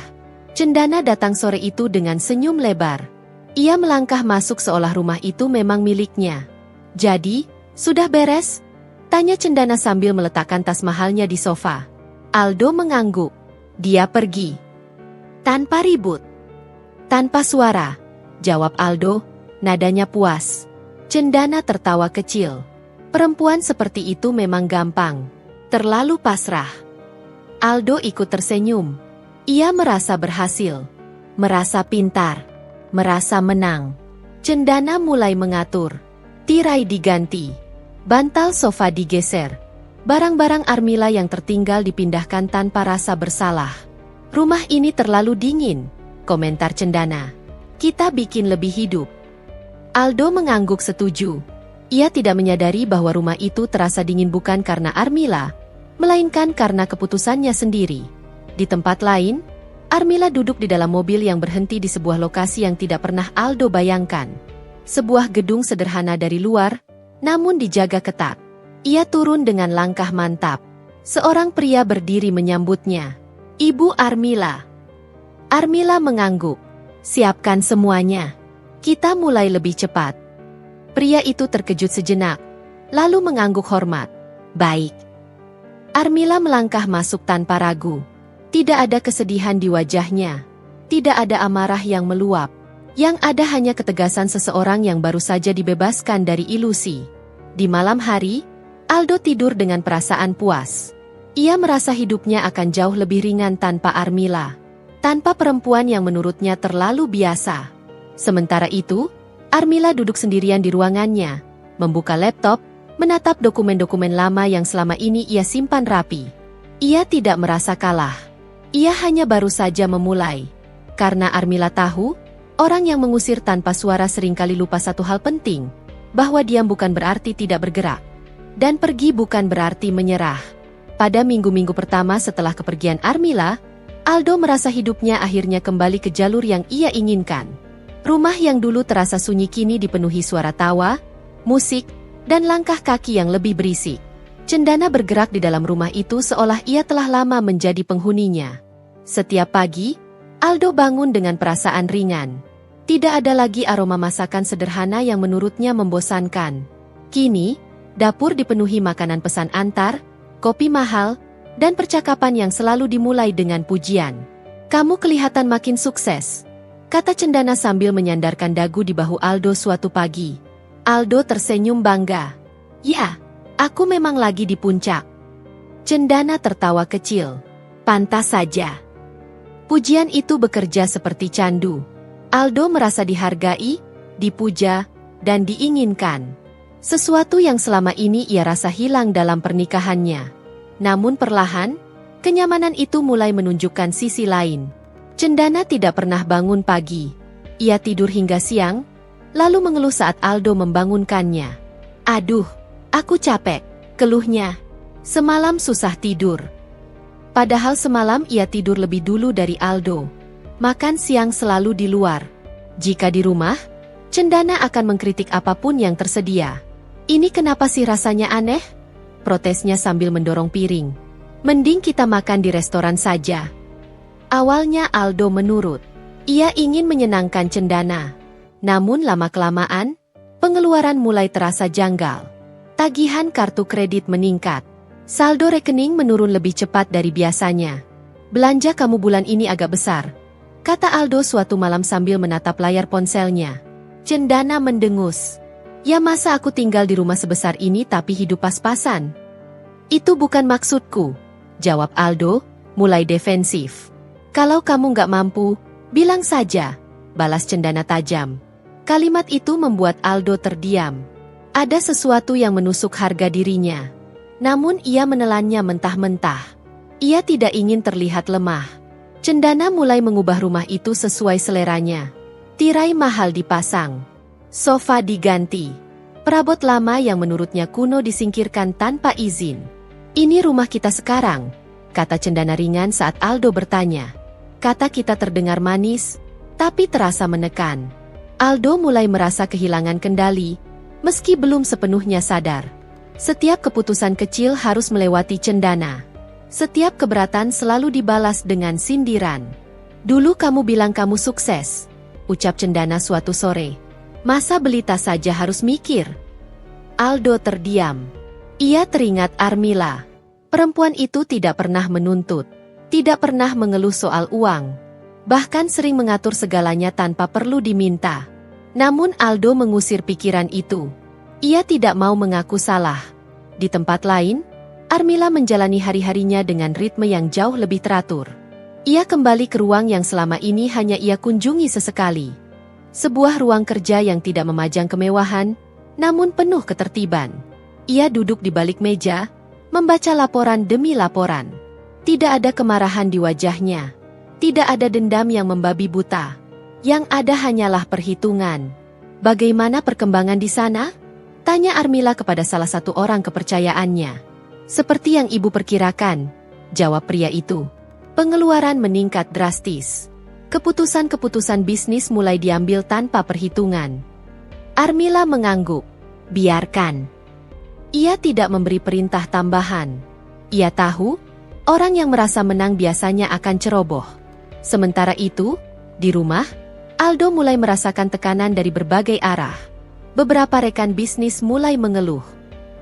Cendana datang sore itu dengan senyum lebar. Ia melangkah masuk seolah rumah itu memang miliknya. "Jadi, sudah beres?" tanya Cendana sambil meletakkan tas mahalnya di sofa. Aldo mengangguk. Dia pergi. Tanpa ribut. Tanpa suara, jawab Aldo, nadanya puas. Cendana tertawa kecil. Perempuan seperti itu memang gampang. Terlalu pasrah. Aldo ikut tersenyum. Ia merasa berhasil. Merasa pintar. Merasa menang. Cendana mulai mengatur. Tirai diganti. Bantal sofa digeser. Barang-barang Armila yang tertinggal dipindahkan tanpa rasa bersalah. "Rumah ini terlalu dingin," komentar Cendana. "Kita bikin lebih hidup." Aldo mengangguk setuju. Ia tidak menyadari bahwa rumah itu terasa dingin bukan karena Armila, melainkan karena keputusannya sendiri. Di tempat lain, Armila duduk di dalam mobil yang berhenti di sebuah lokasi yang tidak pernah Aldo bayangkan. Sebuah gedung sederhana dari luar, namun dijaga ketat. Ia turun dengan langkah mantap. Seorang pria berdiri menyambutnya. "Ibu Armila." Armila mengangguk. "Siapkan semuanya. Kita mulai lebih cepat." Pria itu terkejut sejenak, lalu mengangguk hormat. "Baik." Armila melangkah masuk tanpa ragu. Tidak ada kesedihan di wajahnya. Tidak ada amarah yang meluap. Yang ada hanya ketegasan seseorang yang baru saja dibebaskan dari ilusi. Di malam hari, Aldo tidur dengan perasaan puas. Ia merasa hidupnya akan jauh lebih ringan tanpa Armila. Tanpa perempuan yang menurutnya terlalu biasa. Sementara itu, Armila duduk sendirian di ruangannya, membuka laptop, menatap dokumen-dokumen lama yang selama ini ia simpan rapi. Ia tidak merasa kalah. Ia hanya baru saja memulai. Karena Armila tahu, orang yang mengusir tanpa suara seringkali lupa satu hal penting, bahwa diam bukan berarti tidak bergerak. Dan pergi bukan berarti menyerah. Pada minggu-minggu pertama setelah kepergian Armila, Aldo merasa hidupnya akhirnya kembali ke jalur yang ia inginkan. Rumah yang dulu terasa sunyi kini dipenuhi suara tawa, musik, dan langkah kaki yang lebih berisik. Cendana bergerak di dalam rumah itu seolah ia telah lama menjadi penghuninya. Setiap pagi, Aldo bangun dengan perasaan ringan. Tidak ada lagi aroma masakan sederhana yang menurutnya membosankan. Kini, dapur dipenuhi makanan pesan antar, kopi mahal, dan percakapan yang selalu dimulai dengan pujian. "Kamu kelihatan makin sukses," kata Cendana sambil menyandarkan dagu di bahu Aldo suatu pagi. Aldo tersenyum bangga. "Ya, aku memang lagi di puncak." Cendana tertawa kecil. "Pantas saja." Pujian itu bekerja seperti candu. Aldo merasa dihargai, dipuja, dan diinginkan. Sesuatu yang selama ini ia rasa hilang dalam pernikahannya. Namun perlahan, kenyamanan itu mulai menunjukkan sisi lain. Cendana tidak pernah bangun pagi. Ia tidur hingga siang, lalu mengeluh saat Aldo membangunkannya. "Aduh, aku capek," keluhnya. "Semalam susah tidur." Padahal semalam ia tidur lebih dulu dari Aldo. Makan siang selalu di luar. Jika di rumah, Cendana akan mengkritik apapun yang tersedia. "Ini kenapa sih rasanya aneh?" protesnya sambil mendorong piring. "Mending kita makan di restoran saja." Awalnya Aldo menurut. Ia ingin menyenangkan Cendana. Namun lama-kelamaan, pengeluaran mulai terasa janggal. Tagihan kartu kredit meningkat. Saldo rekening menurun lebih cepat dari biasanya. "Belanja kamu bulan ini agak besar," kata Aldo suatu malam sambil menatap layar ponselnya. Cendana mendengus. "Ya masa aku tinggal di rumah sebesar ini tapi hidup pas-pasan?" "Itu bukan maksudku," jawab Aldo, mulai defensif. "Kalau kamu nggak mampu, bilang saja," balas Cendana tajam. Kalimat itu membuat Aldo terdiam. Ada sesuatu yang menusuk harga dirinya. Namun ia menelannya mentah-mentah. Ia tidak ingin terlihat lemah. Cendana mulai mengubah rumah itu sesuai seleranya. Tirai mahal dipasang. Sofa diganti. Perabot lama yang menurutnya kuno disingkirkan tanpa izin. "Ini rumah kita sekarang," kata Cendana ringan saat Aldo bertanya. Kata kita terdengar manis, tapi terasa menekan. Aldo mulai merasa kehilangan kendali, meski belum sepenuhnya sadar. Setiap keputusan kecil harus melewati Cendana. Setiap keberatan selalu dibalas dengan sindiran. "Dulu kamu bilang kamu sukses," ucap Cendana suatu sore. "Masa belita saja harus mikir?" Aldo terdiam. Ia teringat Armila. Perempuan itu tidak pernah menuntut, tidak pernah mengeluh soal uang, bahkan sering mengatur segalanya tanpa perlu diminta. Namun Aldo mengusir pikiran itu. Ia tidak mau mengaku salah. Di tempat lain, Armila menjalani hari-harinya dengan ritme yang jauh lebih teratur. Ia kembali ke ruang yang selama ini hanya ia kunjungi sesekali. Sebuah ruang kerja yang tidak memajang kemewahan, namun penuh ketertiban. Ia duduk di balik meja, membaca laporan demi laporan. Tidak ada kemarahan di wajahnya. Tidak ada dendam yang membabi buta. Yang ada hanyalah perhitungan. "Bagaimana perkembangan di sana?" tanya Armila kepada salah satu orang kepercayaannya. "Seperti yang ibu perkirakan," jawab pria itu. "Pengeluaran meningkat drastis. Keputusan-keputusan bisnis mulai diambil tanpa perhitungan." Armila mengangguk. Biarkan. Ia tidak memberi perintah tambahan. Ia tahu, orang yang merasa menang biasanya akan ceroboh. Sementara itu, di rumah, Aldo mulai merasakan tekanan dari berbagai arah. Beberapa rekan bisnis mulai mengeluh.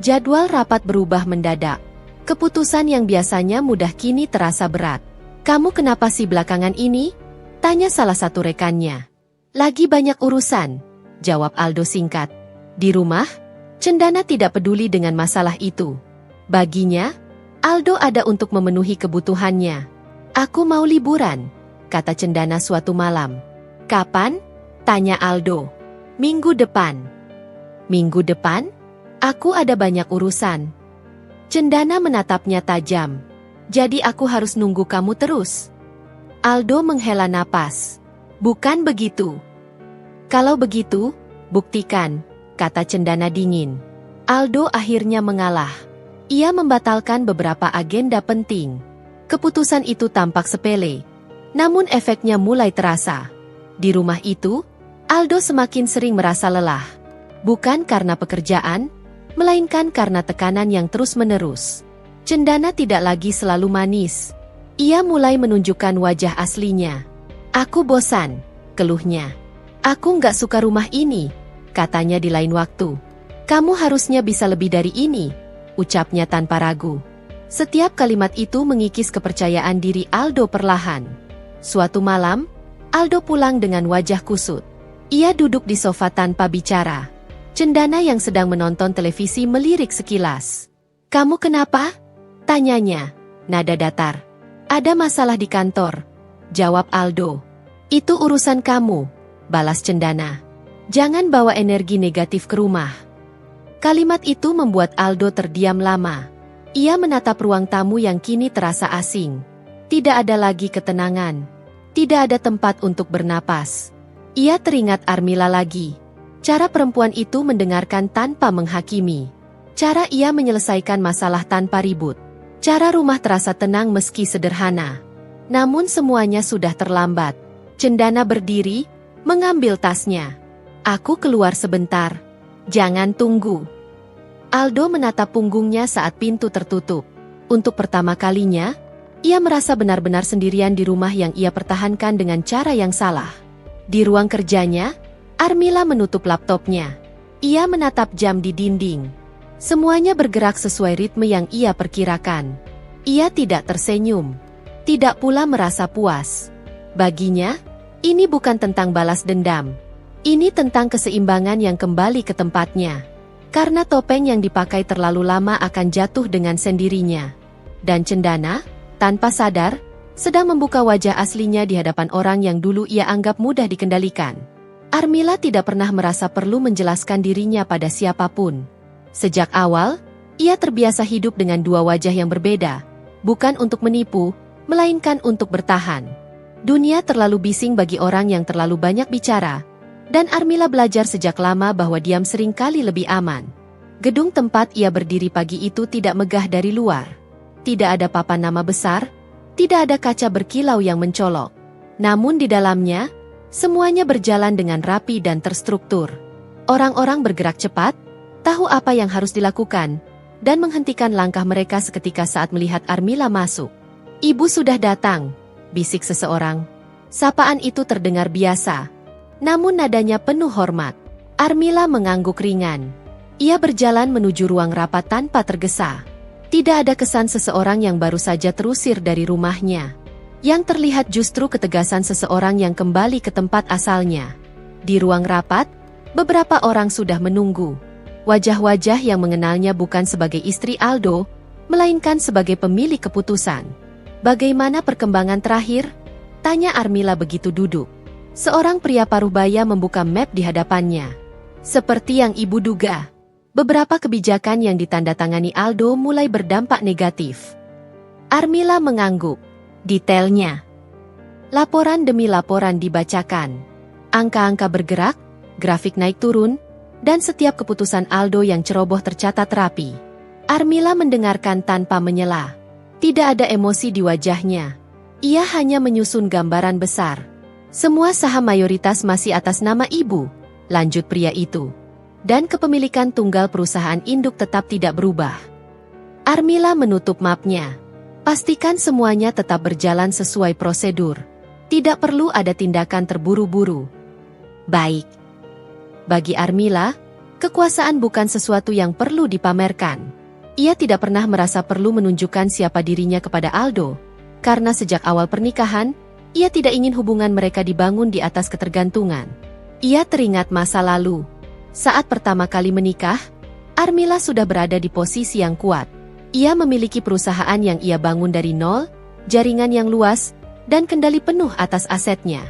Jadwal rapat berubah mendadak. Keputusan yang biasanya mudah kini terasa berat. "Kamu kenapa sih belakangan ini?" tanya salah satu rekannya. "Lagi banyak urusan," jawab Aldo singkat. Di rumah, Cendana tidak peduli dengan masalah itu. Baginya, Aldo ada untuk memenuhi kebutuhannya. "Aku mau liburan," kata Cendana suatu malam. "Kapan?" tanya Aldo. "Minggu depan." "Minggu depan? Aku ada banyak urusan." Cendana menatapnya tajam. "Jadi aku harus nunggu kamu terus?" Aldo menghela napas. "Bukan begitu." "Kalau begitu, buktikan," kata Cendana dingin. Aldo akhirnya mengalah. Ia membatalkan beberapa agenda penting. Keputusan itu tampak sepele, namun efeknya mulai terasa. Di rumah itu, Aldo semakin sering merasa lelah. Bukan karena pekerjaan, melainkan karena tekanan yang terus-menerus. Cendana tidak lagi selalu manis. Ia mulai menunjukkan wajah aslinya. "Aku bosan," keluhnya. "Aku nggak suka rumah ini," katanya di lain waktu. "Kamu harusnya bisa lebih dari ini," ucapnya tanpa ragu. Setiap kalimat itu mengikis kepercayaan diri Aldo perlahan. Suatu malam, Aldo pulang dengan wajah kusut. Ia duduk di sofa tanpa bicara. Cendana yang sedang menonton televisi melirik sekilas. "Kamu kenapa?" tanyanya, nada datar. "Ada masalah di kantor," jawab Aldo. "Itu urusan kamu," balas Cendana. "Jangan bawa energi negatif ke rumah." Kalimat itu membuat Aldo terdiam lama. Ia menatap ruang tamu yang kini terasa asing. Tidak ada lagi ketenangan. Tidak ada tempat untuk bernapas. Ia teringat Armila lagi. Cara perempuan itu mendengarkan tanpa menghakimi. Cara ia menyelesaikan masalah tanpa ribut. Cara rumah terasa tenang meski sederhana. Namun semuanya sudah terlambat. Cendana berdiri, mengambil tasnya. "Aku keluar sebentar." "Jangan tunggu." Aldo menatap punggungnya saat pintu tertutup. Untuk pertama kalinya, ia merasa benar-benar sendirian di rumah yang ia pertahankan dengan cara yang salah. Di ruang kerjanya, Armila menutup laptopnya. Ia menatap jam di dinding. Semuanya bergerak sesuai ritme yang ia perkirakan. Ia tidak tersenyum. Tidak pula merasa puas. Baginya, ini bukan tentang balas dendam. Ini tentang keseimbangan yang kembali ke tempatnya. Karena topeng yang dipakai terlalu lama akan jatuh dengan sendirinya. Dan Cendana, tanpa sadar, sedang membuka wajah aslinya di hadapan orang yang dulu ia anggap mudah dikendalikan. Armila tidak pernah merasa perlu menjelaskan dirinya pada siapapun. Sejak awal, ia terbiasa hidup dengan dua wajah yang berbeda, bukan untuk menipu, melainkan untuk bertahan. Dunia terlalu bising bagi orang yang terlalu banyak bicara, dan Armila belajar sejak lama bahwa diam seringkali lebih aman. Gedung tempat ia berdiri pagi itu tidak megah dari luar. Tidak ada papan nama besar, tidak ada kaca berkilau yang mencolok. Namun di dalamnya, semuanya berjalan dengan rapi dan terstruktur. Orang-orang bergerak cepat, tahu apa yang harus dilakukan, dan menghentikan langkah mereka seketika saat melihat Armila masuk. "Ibu sudah datang," bisik seseorang. Sapaan itu terdengar biasa, namun nadanya penuh hormat. Armila mengangguk ringan. Ia berjalan menuju ruang rapat tanpa tergesa. Tidak ada kesan seseorang yang baru saja terusir dari rumahnya. Yang terlihat justru ketegasan seseorang yang kembali ke tempat asalnya. Di ruang rapat, beberapa orang sudah menunggu. Wajah-wajah yang mengenalnya bukan sebagai istri Aldo, melainkan sebagai pemilik keputusan. "Bagaimana perkembangan terakhir?" tanya Armila begitu duduk. Seorang pria paruh-baya membuka map di hadapannya. "Seperti yang ibu duga, beberapa kebijakan yang ditandatangani Aldo mulai berdampak negatif." Armila mengangguk. Detailnya. Laporan demi laporan dibacakan. Angka-angka bergerak, grafik naik turun, dan setiap keputusan Aldo yang ceroboh tercatat rapi. Armila mendengarkan tanpa menyela. Tidak ada emosi di wajahnya. Ia hanya menyusun gambaran besar. "Semua saham mayoritas masih atas nama ibu," lanjut pria itu. "Dan kepemilikan tunggal perusahaan induk tetap tidak berubah." Armila menutup mapnya. "Pastikan semuanya tetap berjalan sesuai prosedur. Tidak perlu ada tindakan terburu-buru." "Baik." Bagi Armila, kekuasaan bukan sesuatu yang perlu dipamerkan. Ia tidak pernah merasa perlu menunjukkan siapa dirinya kepada Aldo, karena sejak awal pernikahan, ia tidak ingin hubungan mereka dibangun di atas ketergantungan. Ia teringat masa lalu. Saat pertama kali menikah, Armila sudah berada di posisi yang kuat. Ia memiliki perusahaan yang ia bangun dari nol, jaringan yang luas, dan kendali penuh atas asetnya.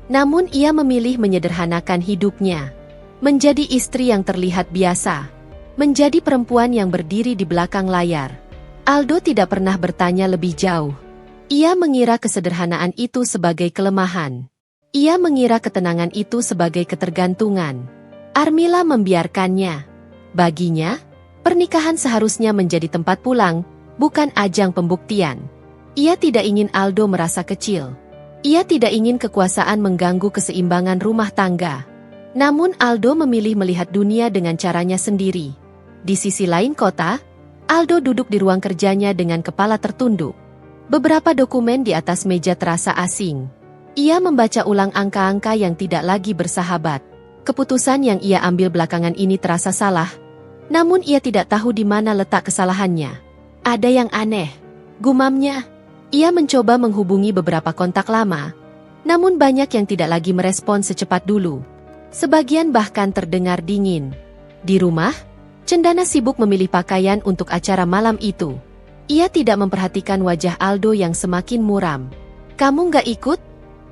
Namun ia memilih menyederhanakan hidupnya. Menjadi istri yang terlihat biasa. Menjadi perempuan yang berdiri di belakang layar. Aldo tidak pernah bertanya lebih jauh. Ia mengira kesederhanaan itu sebagai kelemahan. Ia mengira ketenangan itu sebagai ketergantungan. Armila membiarkannya. Baginya, pernikahan seharusnya menjadi tempat pulang, bukan ajang pembuktian. Ia tidak ingin Aldo merasa kecil. Ia tidak ingin kekuasaan mengganggu keseimbangan rumah tangga. Namun Aldo memilih melihat dunia dengan caranya sendiri. Di sisi lain kota, Aldo duduk di ruang kerjanya dengan kepala tertunduk. Beberapa dokumen di atas meja terasa asing. Ia membaca ulang angka-angka yang tidak lagi bersahabat. Keputusan yang ia ambil belakangan ini terasa salah. Namun ia tidak tahu di mana letak kesalahannya. "Ada yang aneh," gumamnya. Ia mencoba menghubungi beberapa kontak lama, namun banyak yang tidak lagi merespon secepat dulu. Sebagian bahkan terdengar dingin. Di rumah, Cendana sibuk memilih pakaian untuk acara malam itu. Ia tidak memperhatikan wajah Aldo yang semakin muram. "Kamu nggak ikut?"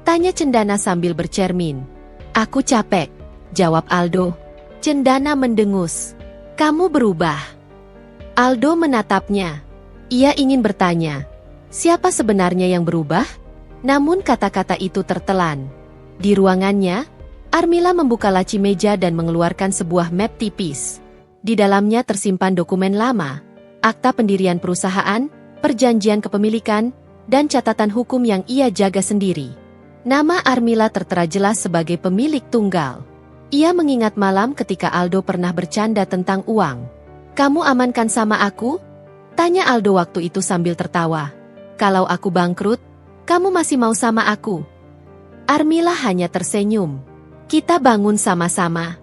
tanya Cendana sambil bercermin. "Aku capek," jawab Aldo. Cendana mendengus. "Kamu berubah." Aldo menatapnya. Ia ingin bertanya, siapa sebenarnya yang berubah? Namun kata-kata itu tertelan. Di ruangannya, Armila membuka laci meja dan mengeluarkan sebuah map tipis. Di dalamnya tersimpan dokumen lama, akta pendirian perusahaan, perjanjian kepemilikan, dan catatan hukum yang ia jaga sendiri. Nama Armila tertera jelas sebagai pemilik tunggal. Ia mengingat malam ketika Aldo pernah bercanda tentang uang. "Kamu amankan sama aku?" tanya Aldo waktu itu sambil tertawa. "Kalau aku bangkrut, kamu masih mau sama aku?" Armila hanya tersenyum. "Kita bangun sama-sama."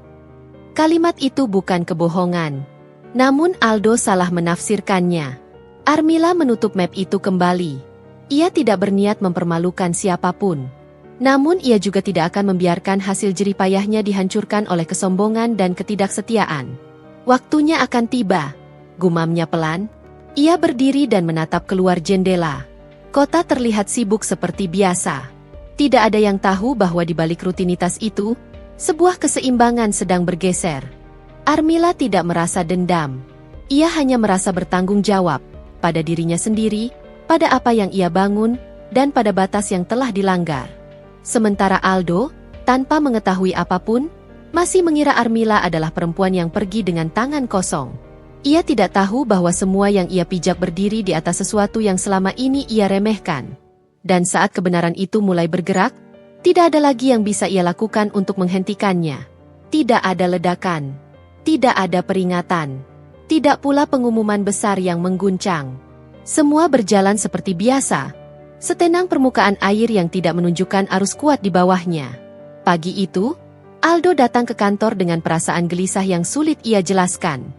Kalimat itu bukan kebohongan. Namun Aldo salah menafsirkannya. Armila menutup map itu kembali. Ia tidak berniat mempermalukan siapapun. Namun ia juga tidak akan membiarkan hasil jerih payahnya dihancurkan oleh kesombongan dan ketidaksetiaan. "Waktunya akan tiba," gumamnya pelan. Ia berdiri dan menatap keluar jendela. Kota terlihat sibuk seperti biasa. Tidak ada yang tahu bahwa di balik rutinitas itu, sebuah keseimbangan sedang bergeser. Armila tidak merasa dendam. Ia hanya merasa bertanggung jawab pada dirinya sendiri, pada apa yang ia bangun, dan pada batas yang telah dilanggar. Sementara Aldo, tanpa mengetahui apapun, masih mengira Armila adalah perempuan yang pergi dengan tangan kosong. Ia tidak tahu bahwa semua yang ia pijak berdiri di atas sesuatu yang selama ini ia remehkan. Dan saat kebenaran itu mulai bergerak, tidak ada lagi yang bisa ia lakukan untuk menghentikannya. Tidak ada ledakan, tidak ada peringatan, tidak pula pengumuman besar yang mengguncang. Semua berjalan seperti biasa, setenang permukaan air yang tidak menunjukkan arus kuat di bawahnya. Pagi itu, Aldo datang ke kantor dengan perasaan gelisah yang sulit ia jelaskan.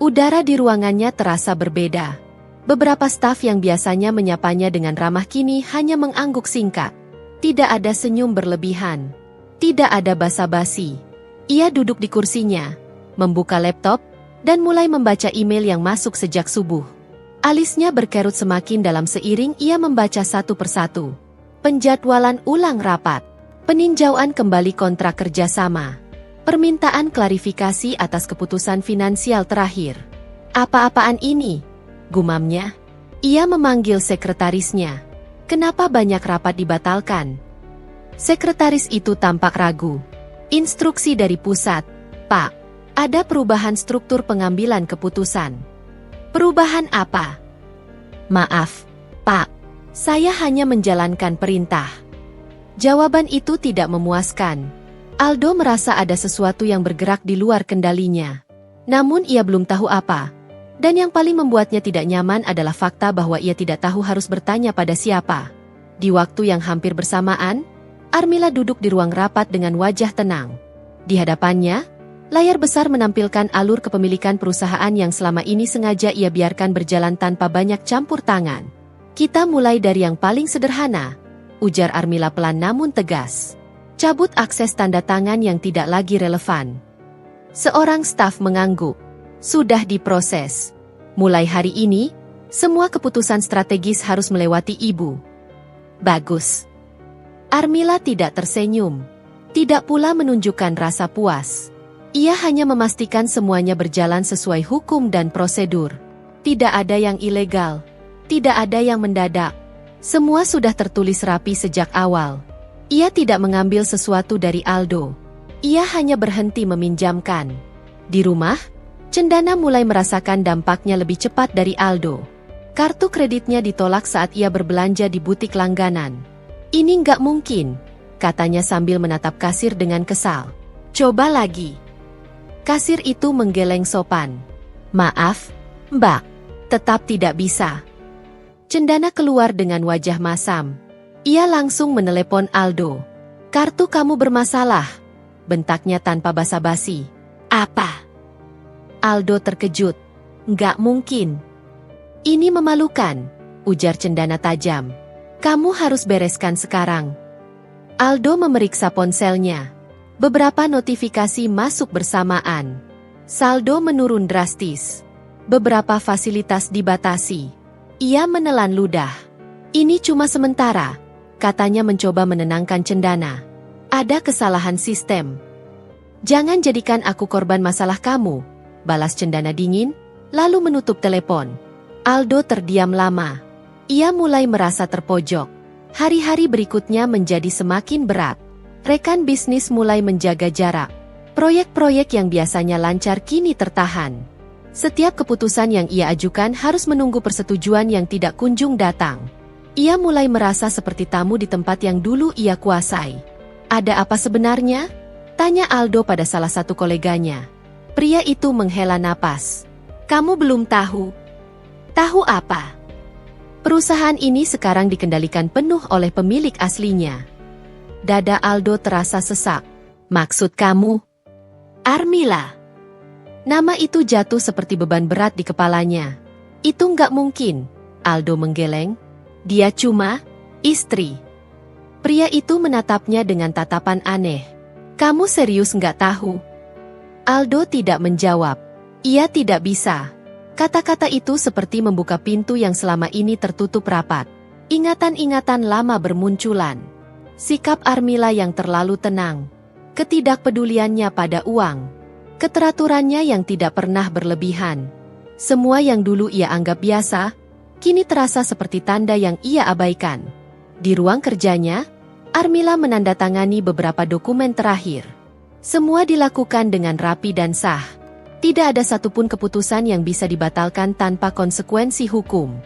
Udara di ruangannya terasa berbeda. Beberapa staf yang biasanya menyapanya dengan ramah kini hanya mengangguk singkat. Tidak ada senyum berlebihan. Tidak ada basa-basi. Ia duduk di kursinya, membuka laptop, dan mulai membaca email yang masuk sejak subuh. Alisnya berkerut semakin dalam seiring ia membaca satu persatu. Penjadwalan ulang rapat. Peninjauan kembali kontrak kerjasama. Permintaan klarifikasi atas keputusan finansial terakhir. Apa-apaan ini? Gumamnya. Ia memanggil sekretarisnya. Kenapa banyak rapat dibatalkan? Sekretaris itu tampak ragu. Instruksi dari pusat. Pak, ada perubahan struktur pengambilan keputusan. Perubahan apa? Maaf, Pak. Saya hanya menjalankan perintah. Jawaban itu tidak memuaskan. Aldo merasa ada sesuatu yang bergerak di luar kendalinya. Namun ia belum tahu apa. Dan yang paling membuatnya tidak nyaman adalah fakta bahwa ia tidak tahu harus bertanya pada siapa. Di waktu yang hampir bersamaan, Armila duduk di ruang rapat dengan wajah tenang. Di hadapannya, layar besar menampilkan alur kepemilikan perusahaan yang selama ini sengaja ia biarkan berjalan tanpa banyak campur tangan. Kita mulai dari yang paling sederhana, ujar Armila pelan namun tegas. Cabut akses tanda tangan yang tidak lagi relevan. Seorang staf mengangguk. Sudah diproses. Mulai hari ini, semua keputusan strategis harus melewati ibu. Bagus. Armila tidak tersenyum. Tidak pula menunjukkan rasa puas. Ia hanya memastikan semuanya berjalan sesuai hukum dan prosedur. Tidak ada yang ilegal. Tidak ada yang mendadak. Semua sudah tertulis rapi sejak awal. Ia tidak mengambil sesuatu dari Aldo. Ia hanya berhenti meminjamkan. Di rumah, Cendana mulai merasakan dampaknya lebih cepat dari Aldo. Kartu kreditnya ditolak saat ia berbelanja di butik langganan. Ini nggak mungkin, katanya sambil menatap kasir dengan kesal. Coba lagi. Kasir itu menggeleng sopan. Maaf, Mbak. Tetap tidak bisa. Cendana keluar dengan wajah masam. Ia langsung menelepon Aldo. Kartu kamu bermasalah, bentaknya tanpa basa-basi. Apa? Aldo terkejut. Nggak mungkin. Ini memalukan, ujar Cendana tajam. Kamu harus bereskan sekarang. Aldo memeriksa ponselnya. Beberapa notifikasi masuk bersamaan. Saldo menurun drastis. Beberapa fasilitas dibatasi. Ia menelan ludah. Ini cuma sementara. Katanya mencoba menenangkan Cendana. Ada kesalahan sistem. Jangan jadikan aku korban masalah kamu, balas Cendana dingin, lalu menutup telepon. Aldo terdiam lama. Ia mulai merasa terpojok. Hari-hari berikutnya menjadi semakin berat. Rekan bisnis mulai menjaga jarak. Proyek-proyek yang biasanya lancar kini tertahan. Setiap keputusan yang ia ajukan harus menunggu persetujuan yang tidak kunjung datang. Ia mulai merasa seperti tamu di tempat yang dulu ia kuasai. Ada apa sebenarnya? Tanya Aldo pada salah satu koleganya. Pria itu menghela napas. Kamu belum tahu? Tahu apa? Perusahaan ini sekarang dikendalikan penuh oleh pemilik aslinya. Dada Aldo terasa sesak. Maksud kamu? Armila. Nama itu jatuh seperti beban berat di kepalanya. Itu nggak mungkin, Aldo menggeleng. Dia cuma istri. Pria itu menatapnya dengan tatapan aneh. Kamu serius nggak tahu? Aldo tidak menjawab. Ia tidak bisa. Kata-kata itu seperti membuka pintu yang selama ini tertutup rapat. Ingatan-ingatan lama bermunculan. Sikap Armila yang terlalu tenang. Ketidakpeduliannya pada uang. Keteraturannya yang tidak pernah berlebihan. Semua yang dulu ia anggap biasa, kini terasa seperti tanda yang ia abaikan. Di ruang kerjanya, Armila menandatangani beberapa dokumen terakhir. Semua dilakukan dengan rapi dan sah. Tidak ada satupun keputusan yang bisa dibatalkan tanpa konsekuensi hukum.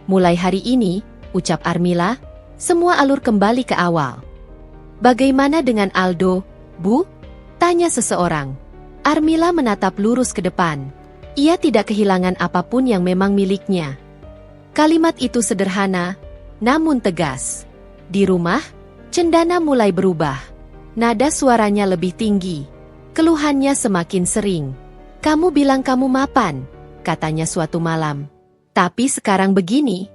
Mulai hari ini, ucap Armila, semua alur kembali ke awal. Bagaimana dengan Aldo, Bu? Tanya seseorang. Armila menatap lurus ke depan. Ia tidak kehilangan apapun yang memang miliknya. Kalimat itu sederhana, namun tegas. Di rumah, Cendana mulai berubah. Nada suaranya lebih tinggi. Keluhannya semakin sering. Kamu bilang kamu mapan, katanya suatu malam. Tapi sekarang begini.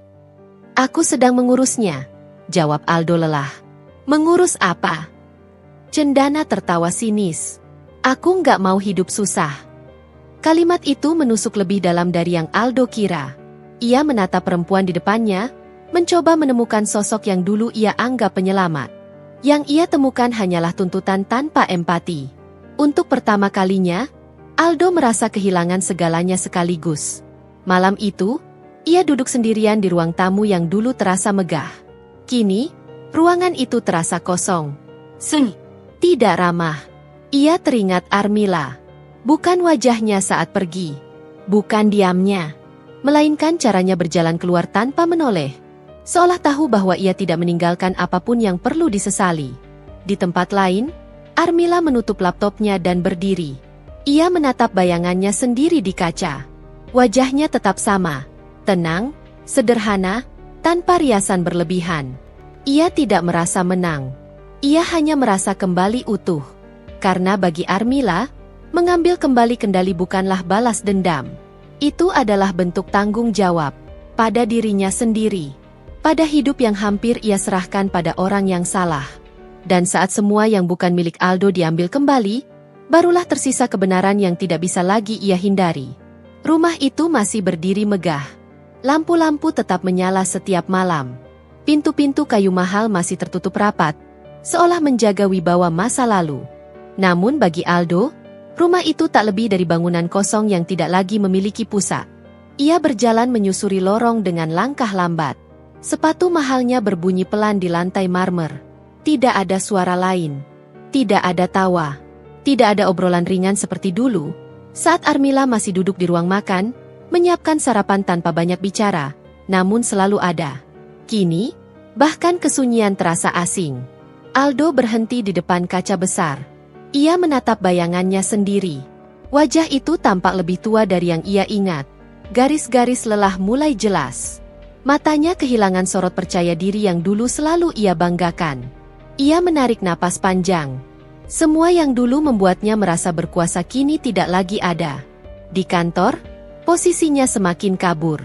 Aku sedang mengurusnya, jawab Aldo lelah. Mengurus apa? Cendana tertawa sinis. Aku nggak mau hidup susah. Kalimat itu menusuk lebih dalam dari yang Aldo kira. Ia menatap perempuan di depannya, mencoba menemukan sosok yang dulu ia anggap penyelamat. Yang ia temukan hanyalah tuntutan tanpa empati. Untuk pertama kalinya, Aldo merasa kehilangan segalanya sekaligus. Malam itu, ia duduk sendirian di ruang tamu yang dulu terasa megah. Kini, ruangan itu terasa kosong. Tidak ramah. Ia teringat Armila. Bukan wajahnya saat pergi. Bukan diamnya. Melainkan caranya berjalan keluar tanpa menoleh. Seolah tahu bahwa ia tidak meninggalkan apapun yang perlu disesali. Di tempat lain, Armila menutup laptopnya dan berdiri. Ia menatap bayangannya sendiri di kaca. Wajahnya tetap sama, tenang, sederhana, tanpa riasan berlebihan. Ia tidak merasa menang. Ia hanya merasa kembali utuh. Karena bagi Armila, mengambil kembali kendali bukanlah balas dendam. Itu adalah bentuk tanggung jawab pada dirinya sendiri, pada hidup yang hampir ia serahkan pada orang yang salah. Dan saat semua yang bukan milik Aldo diambil kembali, barulah tersisa kebenaran yang tidak bisa lagi ia hindari. Rumah itu masih berdiri megah. Lampu-lampu tetap menyala setiap malam. Pintu-pintu kayu mahal masih tertutup rapat, seolah menjaga wibawa masa lalu. Namun bagi Aldo, rumah itu tak lebih dari bangunan kosong yang tidak lagi memiliki pusat. Ia berjalan menyusuri lorong dengan langkah lambat. Sepatu mahalnya berbunyi pelan di lantai marmer. Tidak ada suara lain. Tidak ada tawa. Tidak ada obrolan ringan seperti dulu. Saat Armila masih duduk di ruang makan, menyiapkan sarapan tanpa banyak bicara, namun selalu ada. Kini, bahkan kesunyian terasa asing. Aldo berhenti di depan kaca besar. Ia menatap bayangannya sendiri. Wajah itu tampak lebih tua dari yang ia ingat. Garis-garis lelah mulai jelas. Matanya kehilangan sorot percaya diri yang dulu selalu ia banggakan. Ia menarik napas panjang. Semua yang dulu membuatnya merasa berkuasa kini tidak lagi ada. Di kantor, posisinya semakin kabur.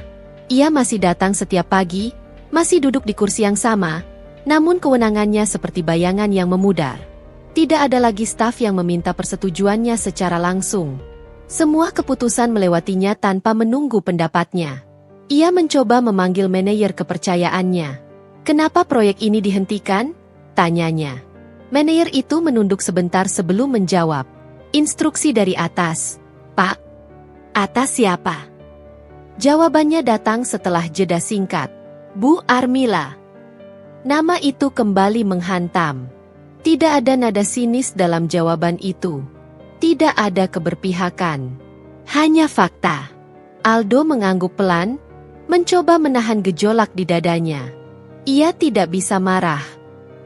Ia masih datang setiap pagi, masih duduk di kursi yang sama, namun kewenangannya seperti bayangan yang memudar. Tidak ada lagi staf yang meminta persetujuannya secara langsung. Semua keputusan melewatinya tanpa menunggu pendapatnya. Ia mencoba memanggil manajer kepercayaannya. Kenapa proyek ini dihentikan? Tanyanya. Manajer itu menunduk sebentar sebelum menjawab. Instruksi dari atas. Pak. Atas siapa? Jawabannya datang setelah jeda singkat. Bu Armila. Nama itu kembali menghantam. Tidak ada nada sinis dalam jawaban itu. Tidak ada keberpihakan. Hanya fakta. Aldo mengangguk pelan, mencoba menahan gejolak di dadanya. Ia tidak bisa marah.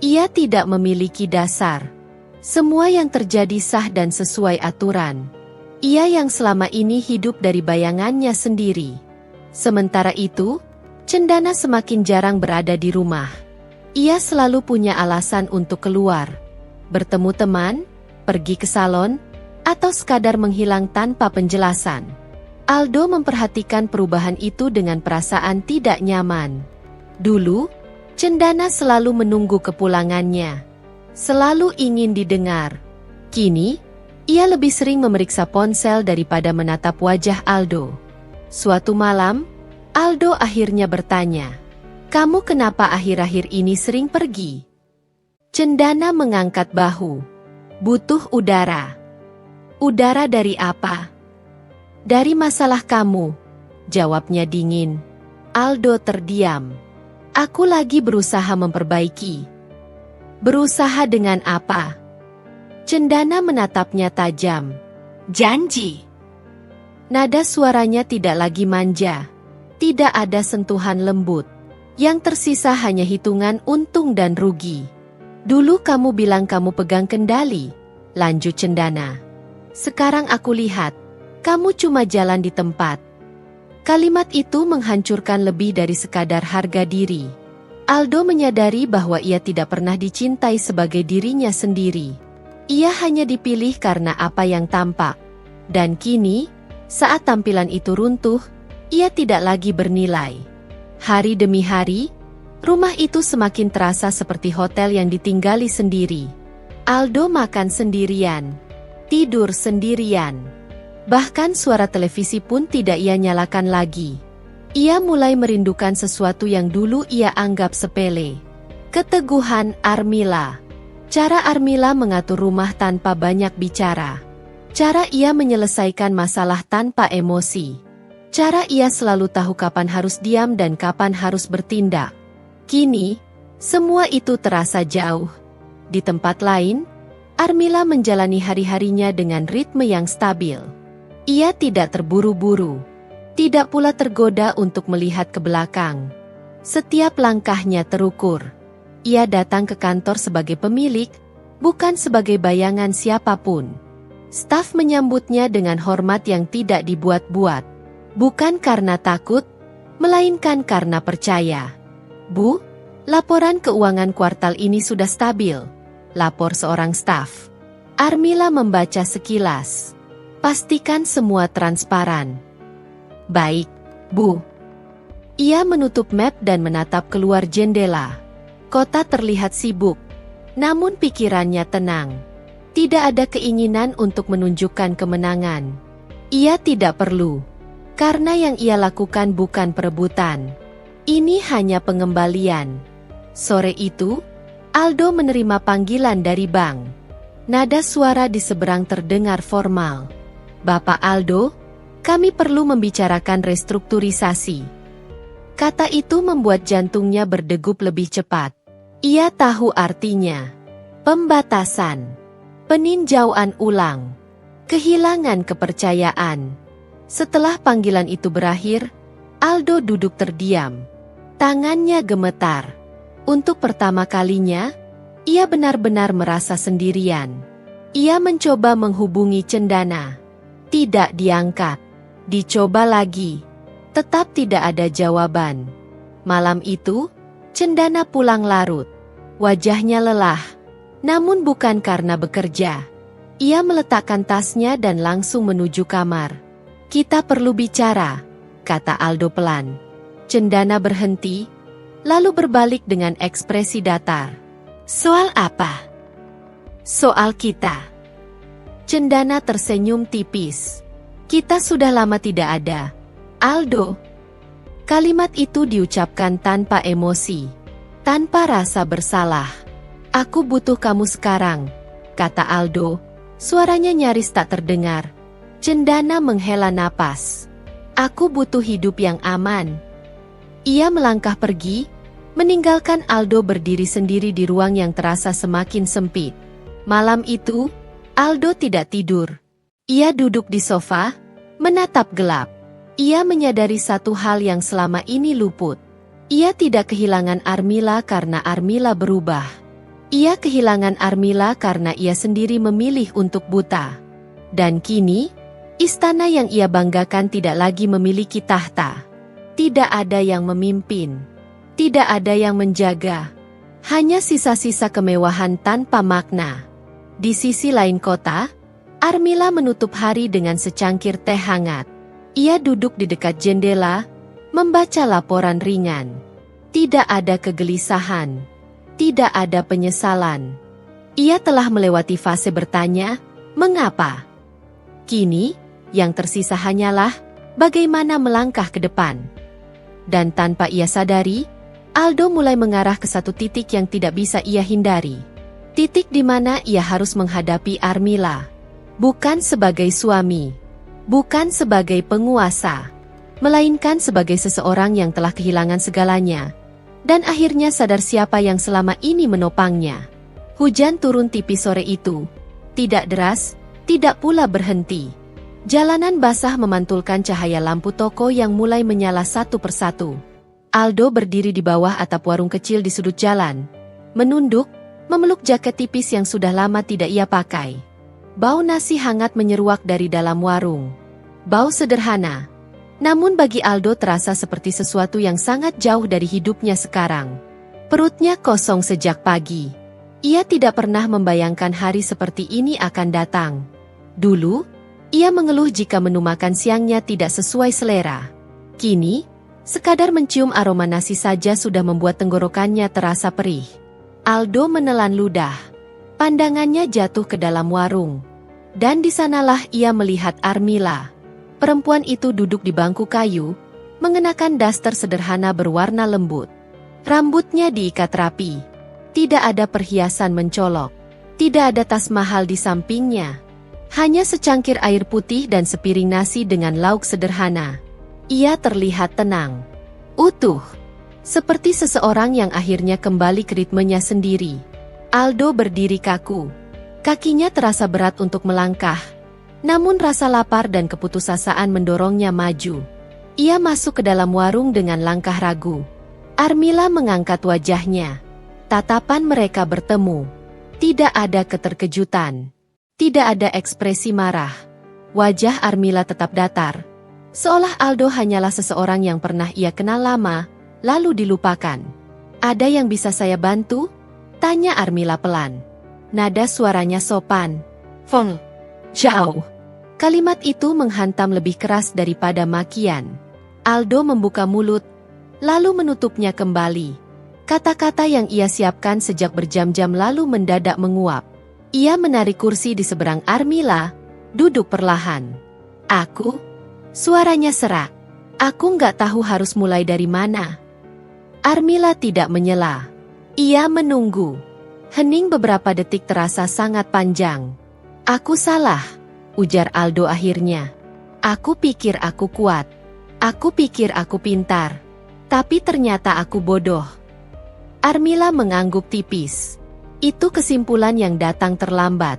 Ia tidak memiliki dasar. Semua yang terjadi sah dan sesuai aturan. Ia yang selama ini hidup dari bayangannya sendiri. Sementara itu, Cendana semakin jarang berada di rumah. Ia selalu punya alasan untuk keluar, bertemu teman, pergi ke salon, atau sekadar menghilang tanpa penjelasan. Aldo memperhatikan perubahan itu dengan perasaan tidak nyaman. Dulu, Cendana selalu menunggu kepulangannya. Selalu ingin didengar. Kini, ia lebih sering memeriksa ponsel daripada menatap wajah Aldo. Suatu malam, Aldo akhirnya bertanya, "Kamu kenapa akhir-akhir ini sering pergi?" Cendana mengangkat bahu. "Butuh udara." "Udara dari apa?" "Dari masalah kamu," jawabnya dingin. Aldo terdiam. Aku lagi berusaha memperbaiki. Berusaha dengan apa? Cendana menatapnya tajam. Janji. Nada suaranya tidak lagi manja. Tidak ada sentuhan lembut. Yang tersisa hanya hitungan untung dan rugi. Dulu kamu bilang kamu pegang kendali, lanjut Cendana. Sekarang aku lihat, kamu cuma jalan di tempat. Kalimat itu menghancurkan lebih dari sekadar harga diri. Aldo menyadari bahwa ia tidak pernah dicintai sebagai dirinya sendiri. Ia hanya dipilih karena apa yang tampak. Dan kini, saat tampilan itu runtuh, ia tidak lagi bernilai. Hari demi hari, rumah itu semakin terasa seperti hotel yang ditinggali sendiri. Aldo makan sendirian, tidur sendirian. Bahkan suara televisi pun tidak ia nyalakan lagi. Ia mulai merindukan sesuatu yang dulu ia anggap sepele. Keteguhan Armila. Cara Armila mengatur rumah tanpa banyak bicara. Cara ia menyelesaikan masalah tanpa emosi. Cara ia selalu tahu kapan harus diam dan kapan harus bertindak. Kini, semua itu terasa jauh. Di tempat lain, Armila menjalani hari-harinya dengan ritme yang stabil. Ia tidak terburu-buru, tidak pula tergoda untuk melihat ke belakang. Setiap langkahnya terukur. Ia datang ke kantor sebagai pemilik, bukan sebagai bayangan siapapun. Staf menyambutnya dengan hormat yang tidak dibuat-buat. Bukan karena takut, melainkan karena percaya. Bu, laporan keuangan kuartal ini sudah stabil, lapor seorang staf. Armila membaca sekilas. Pastikan semua transparan. Baik, Bu. Ia menutup map dan menatap keluar jendela. Kota terlihat sibuk, namun pikirannya tenang. Tidak ada keinginan untuk menunjukkan kemenangan. Ia tidak perlu, karena yang ia lakukan bukan perebutan. Ini hanya pengembalian. Sore itu, Aldo menerima panggilan dari bank. Nada suara di seberang terdengar formal. Bapak Aldo, kami perlu membicarakan restrukturisasi. Kata itu membuat jantungnya berdegup lebih cepat. Ia tahu artinya. Pembatasan. Peninjauan ulang. Kehilangan kepercayaan. Setelah panggilan itu berakhir, Aldo duduk terdiam. Tangannya gemetar. Untuk pertama kalinya, ia benar-benar merasa sendirian. Ia mencoba menghubungi Cendana. Tidak diangkat. Dicoba lagi. Tetap tidak ada jawaban. Malam itu, Cendana pulang larut. Wajahnya lelah. Namun bukan karena bekerja. Ia meletakkan tasnya dan langsung menuju kamar. Kita perlu bicara, kata Aldo pelan. Cendana berhenti, lalu berbalik dengan ekspresi datar. Soal apa? Soal kita. Cendana tersenyum tipis. Kita sudah lama tidak ada, Aldo. Kalimat itu diucapkan tanpa emosi, tanpa rasa bersalah. Aku butuh kamu sekarang, kata Aldo. Suaranya nyaris tak terdengar. Cendana menghela napas. Aku butuh hidup yang aman. Ia melangkah pergi, meninggalkan Aldo berdiri sendiri di ruang yang terasa semakin sempit. Malam itu, Aldo tidak tidur. Ia duduk di sofa, menatap gelap. Ia menyadari satu hal yang selama ini luput. Ia tidak kehilangan Armila karena Armila berubah. Ia kehilangan Armila karena ia sendiri memilih untuk buta. Dan kini, istana yang ia banggakan tidak lagi memiliki tahta. Tidak ada yang memimpin. Tidak ada yang menjaga. Hanya sisa-sisa kemewahan tanpa makna. Di sisi lain kota, Armila menutup hari dengan secangkir teh hangat. Ia duduk di dekat jendela, membaca laporan ringan. Tidak ada kegelisahan. Tidak ada penyesalan. Ia telah melewati fase bertanya, mengapa? Kini, yang tersisa hanyalah bagaimana melangkah ke depan. Dan tanpa ia sadari, Aldo mulai mengarah ke satu titik yang tidak bisa ia hindari. Titik di mana ia harus menghadapi Armila. Bukan sebagai suami. Bukan sebagai penguasa. melainkan sebagai seseorang yang telah kehilangan segalanya, dan akhirnya sadar siapa yang selama ini menopangnya. Hujan turun tipis sore itu. Tidak deras, tidak pula berhenti. Jalanan basah memantulkan cahaya lampu toko yang mulai menyala satu persatu. Aldo berdiri di bawah atap warung kecil di sudut jalan, menunduk, memeluk jaket tipis yang sudah lama tidak ia pakai. Bau nasi hangat menyeruak dari dalam warung. Bau sederhana. Namun bagi Aldo terasa seperti sesuatu yang sangat jauh dari hidupnya sekarang. Perutnya kosong sejak pagi. Ia tidak pernah membayangkan hari seperti ini akan datang. Dulu, ia mengeluh jika menu makan siangnya tidak sesuai selera. Kini, sekadar mencium aroma nasi saja sudah membuat tenggorokannya terasa perih. Aldo menelan ludah. Pandangannya jatuh ke dalam warung. Dan di sanalah ia melihat Armila. Perempuan itu duduk di bangku kayu, mengenakan daster sederhana berwarna lembut. Rambutnya diikat rapi. Tidak ada perhiasan mencolok. Tidak ada tas mahal di sampingnya. Hanya secangkir air putih dan sepiring nasi dengan lauk sederhana. Ia terlihat tenang. Utuh. Seperti seseorang yang akhirnya kembali ke ritmenya sendiri. Aldo berdiri kaku. Kakinya terasa berat untuk melangkah. Namun rasa lapar dan keputusasaan mendorongnya maju. Ia masuk ke dalam warung dengan langkah ragu. Armila mengangkat wajahnya. Tatapan mereka bertemu. Tidak ada keterkejutan. Tidak ada ekspresi marah. Wajah Armila tetap datar. Seolah Aldo hanyalah seseorang yang pernah ia kenal lama, lalu dilupakan. "Ada yang bisa saya bantu?" tanya Armila pelan. Nada suaranya sopan. "Fong, jauh." Kalimat itu menghantam lebih keras daripada makian. Aldo membuka mulut, lalu menutupnya kembali. Kata-kata yang ia siapkan sejak berjam-jam lalu mendadak menguap. Ia menarik kursi di seberang Armila, duduk perlahan. "Aku?" Suaranya serak. "Aku nggak tahu harus mulai dari mana." Armila tidak menyela. Ia menunggu. Hening beberapa detik terasa sangat panjang. "Aku salah," ujar Aldo akhirnya. "Aku pikir aku kuat. Aku pikir aku pintar. Tapi ternyata aku bodoh." Armila mengangguk tipis. Itu kesimpulan yang datang terlambat.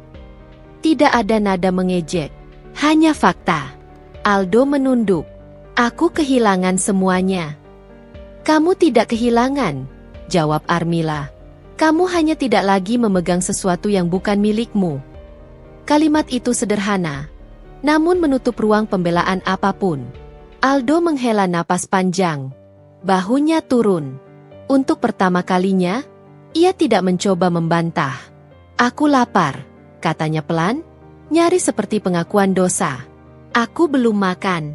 Tidak ada nada mengejek. Hanya fakta. Aldo menunduk. "Aku kehilangan semuanya." "Kamu tidak kehilangan," jawab Armila. "Kamu hanya tidak lagi memegang sesuatu yang bukan milikmu." Kalimat itu sederhana, namun menutup ruang pembelaan apapun. Aldo menghela napas panjang. Bahunya turun. Untuk pertama kalinya, ia tidak mencoba membantah. "Aku lapar," katanya pelan, nyaris seperti pengakuan dosa. "Aku belum makan."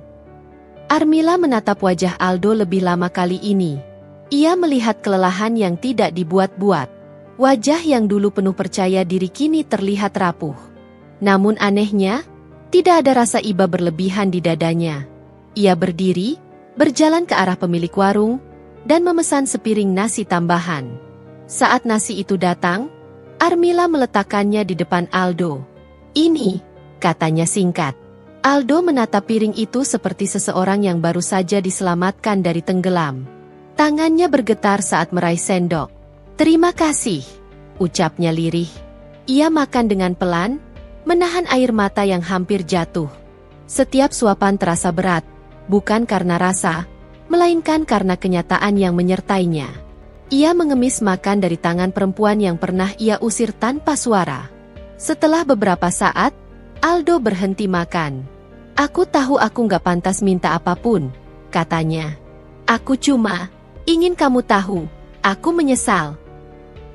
Armila menatap wajah Aldo lebih lama kali ini. Ia melihat kelelahan yang tidak dibuat-buat. Wajah yang dulu penuh percaya diri kini terlihat rapuh. Namun anehnya, tidak ada rasa iba berlebihan di dadanya. Ia berdiri, berjalan ke arah pemilik warung, dan memesan sepiring nasi tambahan. Saat nasi itu datang, Armila meletakkannya di depan Aldo. "Ini," katanya singkat. Aldo menatap piring itu seperti seseorang yang baru saja diselamatkan dari tenggelam. Tangannya bergetar saat meraih sendok. "Terima kasih," ucapnya lirih. Ia makan dengan pelan, menahan air mata yang hampir jatuh. Setiap suapan terasa berat, bukan karena rasa, melainkan karena kenyataan yang menyertainya. Ia mengemis makan dari tangan perempuan yang pernah ia usir tanpa suara. Setelah beberapa saat, Aldo berhenti makan. "Aku tahu aku nggak pantas minta apapun," katanya. "Aku cuma ingin kamu tahu, aku menyesal."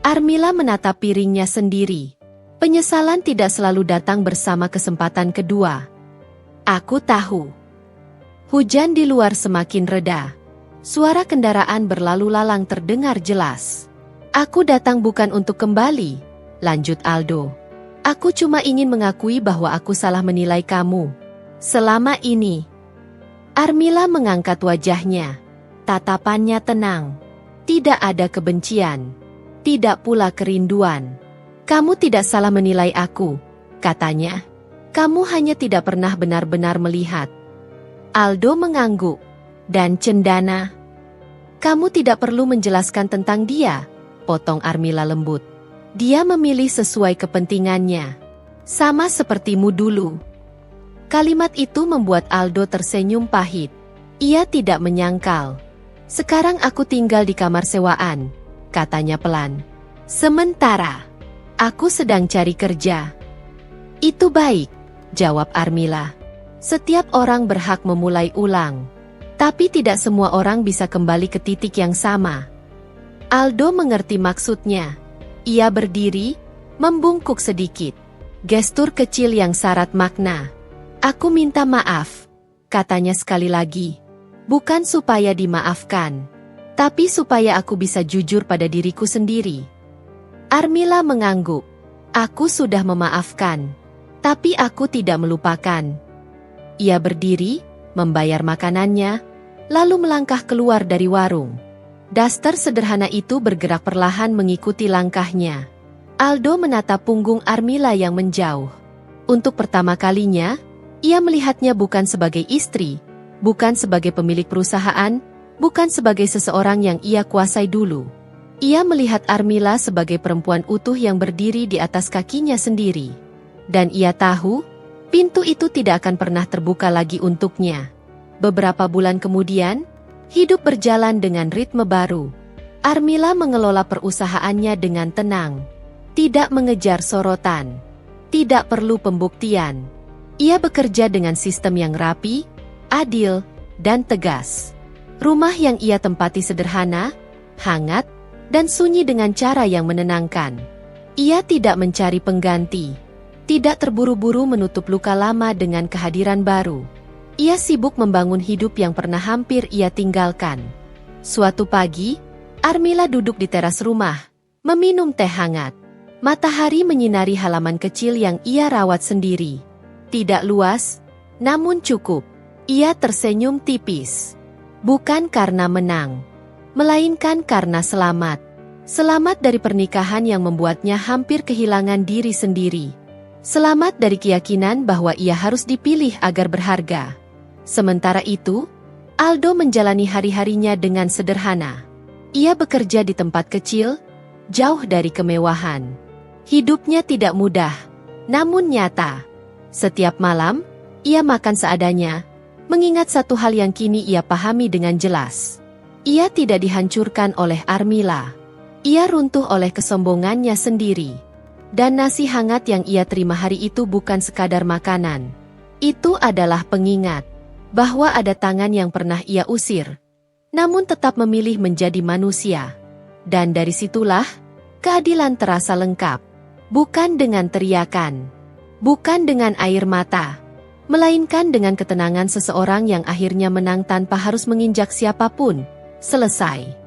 Armila menatap piringnya sendiri. Penyesalan tidak selalu datang bersama kesempatan kedua. "Aku tahu." Hujan di luar semakin reda. Suara kendaraan berlalu lalang terdengar jelas. "Aku datang bukan untuk kembali," lanjut Aldo. "Aku cuma ingin mengakui bahwa aku salah menilai kamu selama ini." Armila mengangkat wajahnya. Tatapannya tenang. Tidak ada kebencian. Tidak pula kerinduan. "Kamu tidak salah menilai aku," katanya. "Kamu hanya tidak pernah benar-benar melihat." Aldo mengangguk. Dan cendana? Kamu tidak perlu menjelaskan tentang dia, potong Armila lembut. Dia memilih sesuai kepentingannya. Sama sepertimu dulu. Kalimat itu membuat Aldo tersenyum pahit. Ia tidak menyangkal. Sekarang aku tinggal di kamar sewaan, katanya pelan. Sementara, aku sedang cari kerja. Itu baik, jawab Armila. Setiap orang berhak memulai ulang. Tapi tidak semua orang bisa kembali ke titik yang sama. Aldo mengerti maksudnya. Ia berdiri, membungkuk sedikit. Gestur kecil yang syarat makna. Aku minta maaf, katanya sekali lagi. Bukan supaya dimaafkan, tapi supaya aku bisa jujur pada diriku sendiri. Armila mengangguk. Aku sudah memaafkan, tapi aku tidak melupakan. Ia berdiri, membayar makanannya, lalu melangkah keluar dari warung. Daster sederhana itu bergerak perlahan mengikuti langkahnya. Aldo menatap punggung Armila yang menjauh. Untuk pertama kalinya, ia melihatnya bukan sebagai istri, bukan sebagai pemilik perusahaan, bukan sebagai seseorang yang ia kuasai dulu. Ia melihat Armila sebagai perempuan utuh yang berdiri di atas kakinya sendiri. Dan ia tahu, pintu itu tidak akan pernah terbuka lagi untuknya. Beberapa bulan kemudian, hidup berjalan dengan ritme baru. Armila mengelola perusahaannya dengan tenang. Tidak mengejar sorotan. Tidak perlu pembuktian. Ia bekerja dengan sistem yang rapi, adil, dan tegas. Rumah yang ia tempati sederhana, hangat, dan sunyi dengan cara yang menenangkan. Ia tidak mencari pengganti. Tidak terburu-buru menutup luka lama dengan kehadiran baru. Ia sibuk membangun hidup yang pernah hampir ia tinggalkan. Suatu pagi, Armila duduk di teras rumah, meminum teh hangat. Matahari menyinari halaman kecil yang ia rawat sendiri. Tidak luas, namun cukup. Ia tersenyum tipis. Bukan karena menang, melainkan karena selamat. Selamat dari pernikahan yang membuatnya hampir kehilangan diri sendiri. Selamat dari keyakinan bahwa ia harus dipilih agar berharga. Sementara itu, Aldo menjalani hari-harinya dengan sederhana. Ia bekerja di tempat kecil, jauh dari kemewahan. Hidupnya tidak mudah, namun nyata. Setiap malam, ia makan seadanya, mengingat satu hal yang kini ia pahami dengan jelas. Ia tidak dihancurkan oleh Armila. Ia runtuh oleh kesombongannya sendiri. Dan nasi hangat yang ia terima hari itu bukan sekadar makanan. Itu adalah pengingat bahwa ada tangan yang pernah ia usir, namun tetap memilih menjadi manusia. Dan dari situlah, keadilan terasa lengkap. Bukan dengan teriakan, bukan dengan air mata, melainkan dengan ketenangan seseorang yang akhirnya menang tanpa harus menginjak siapapun. Selesai.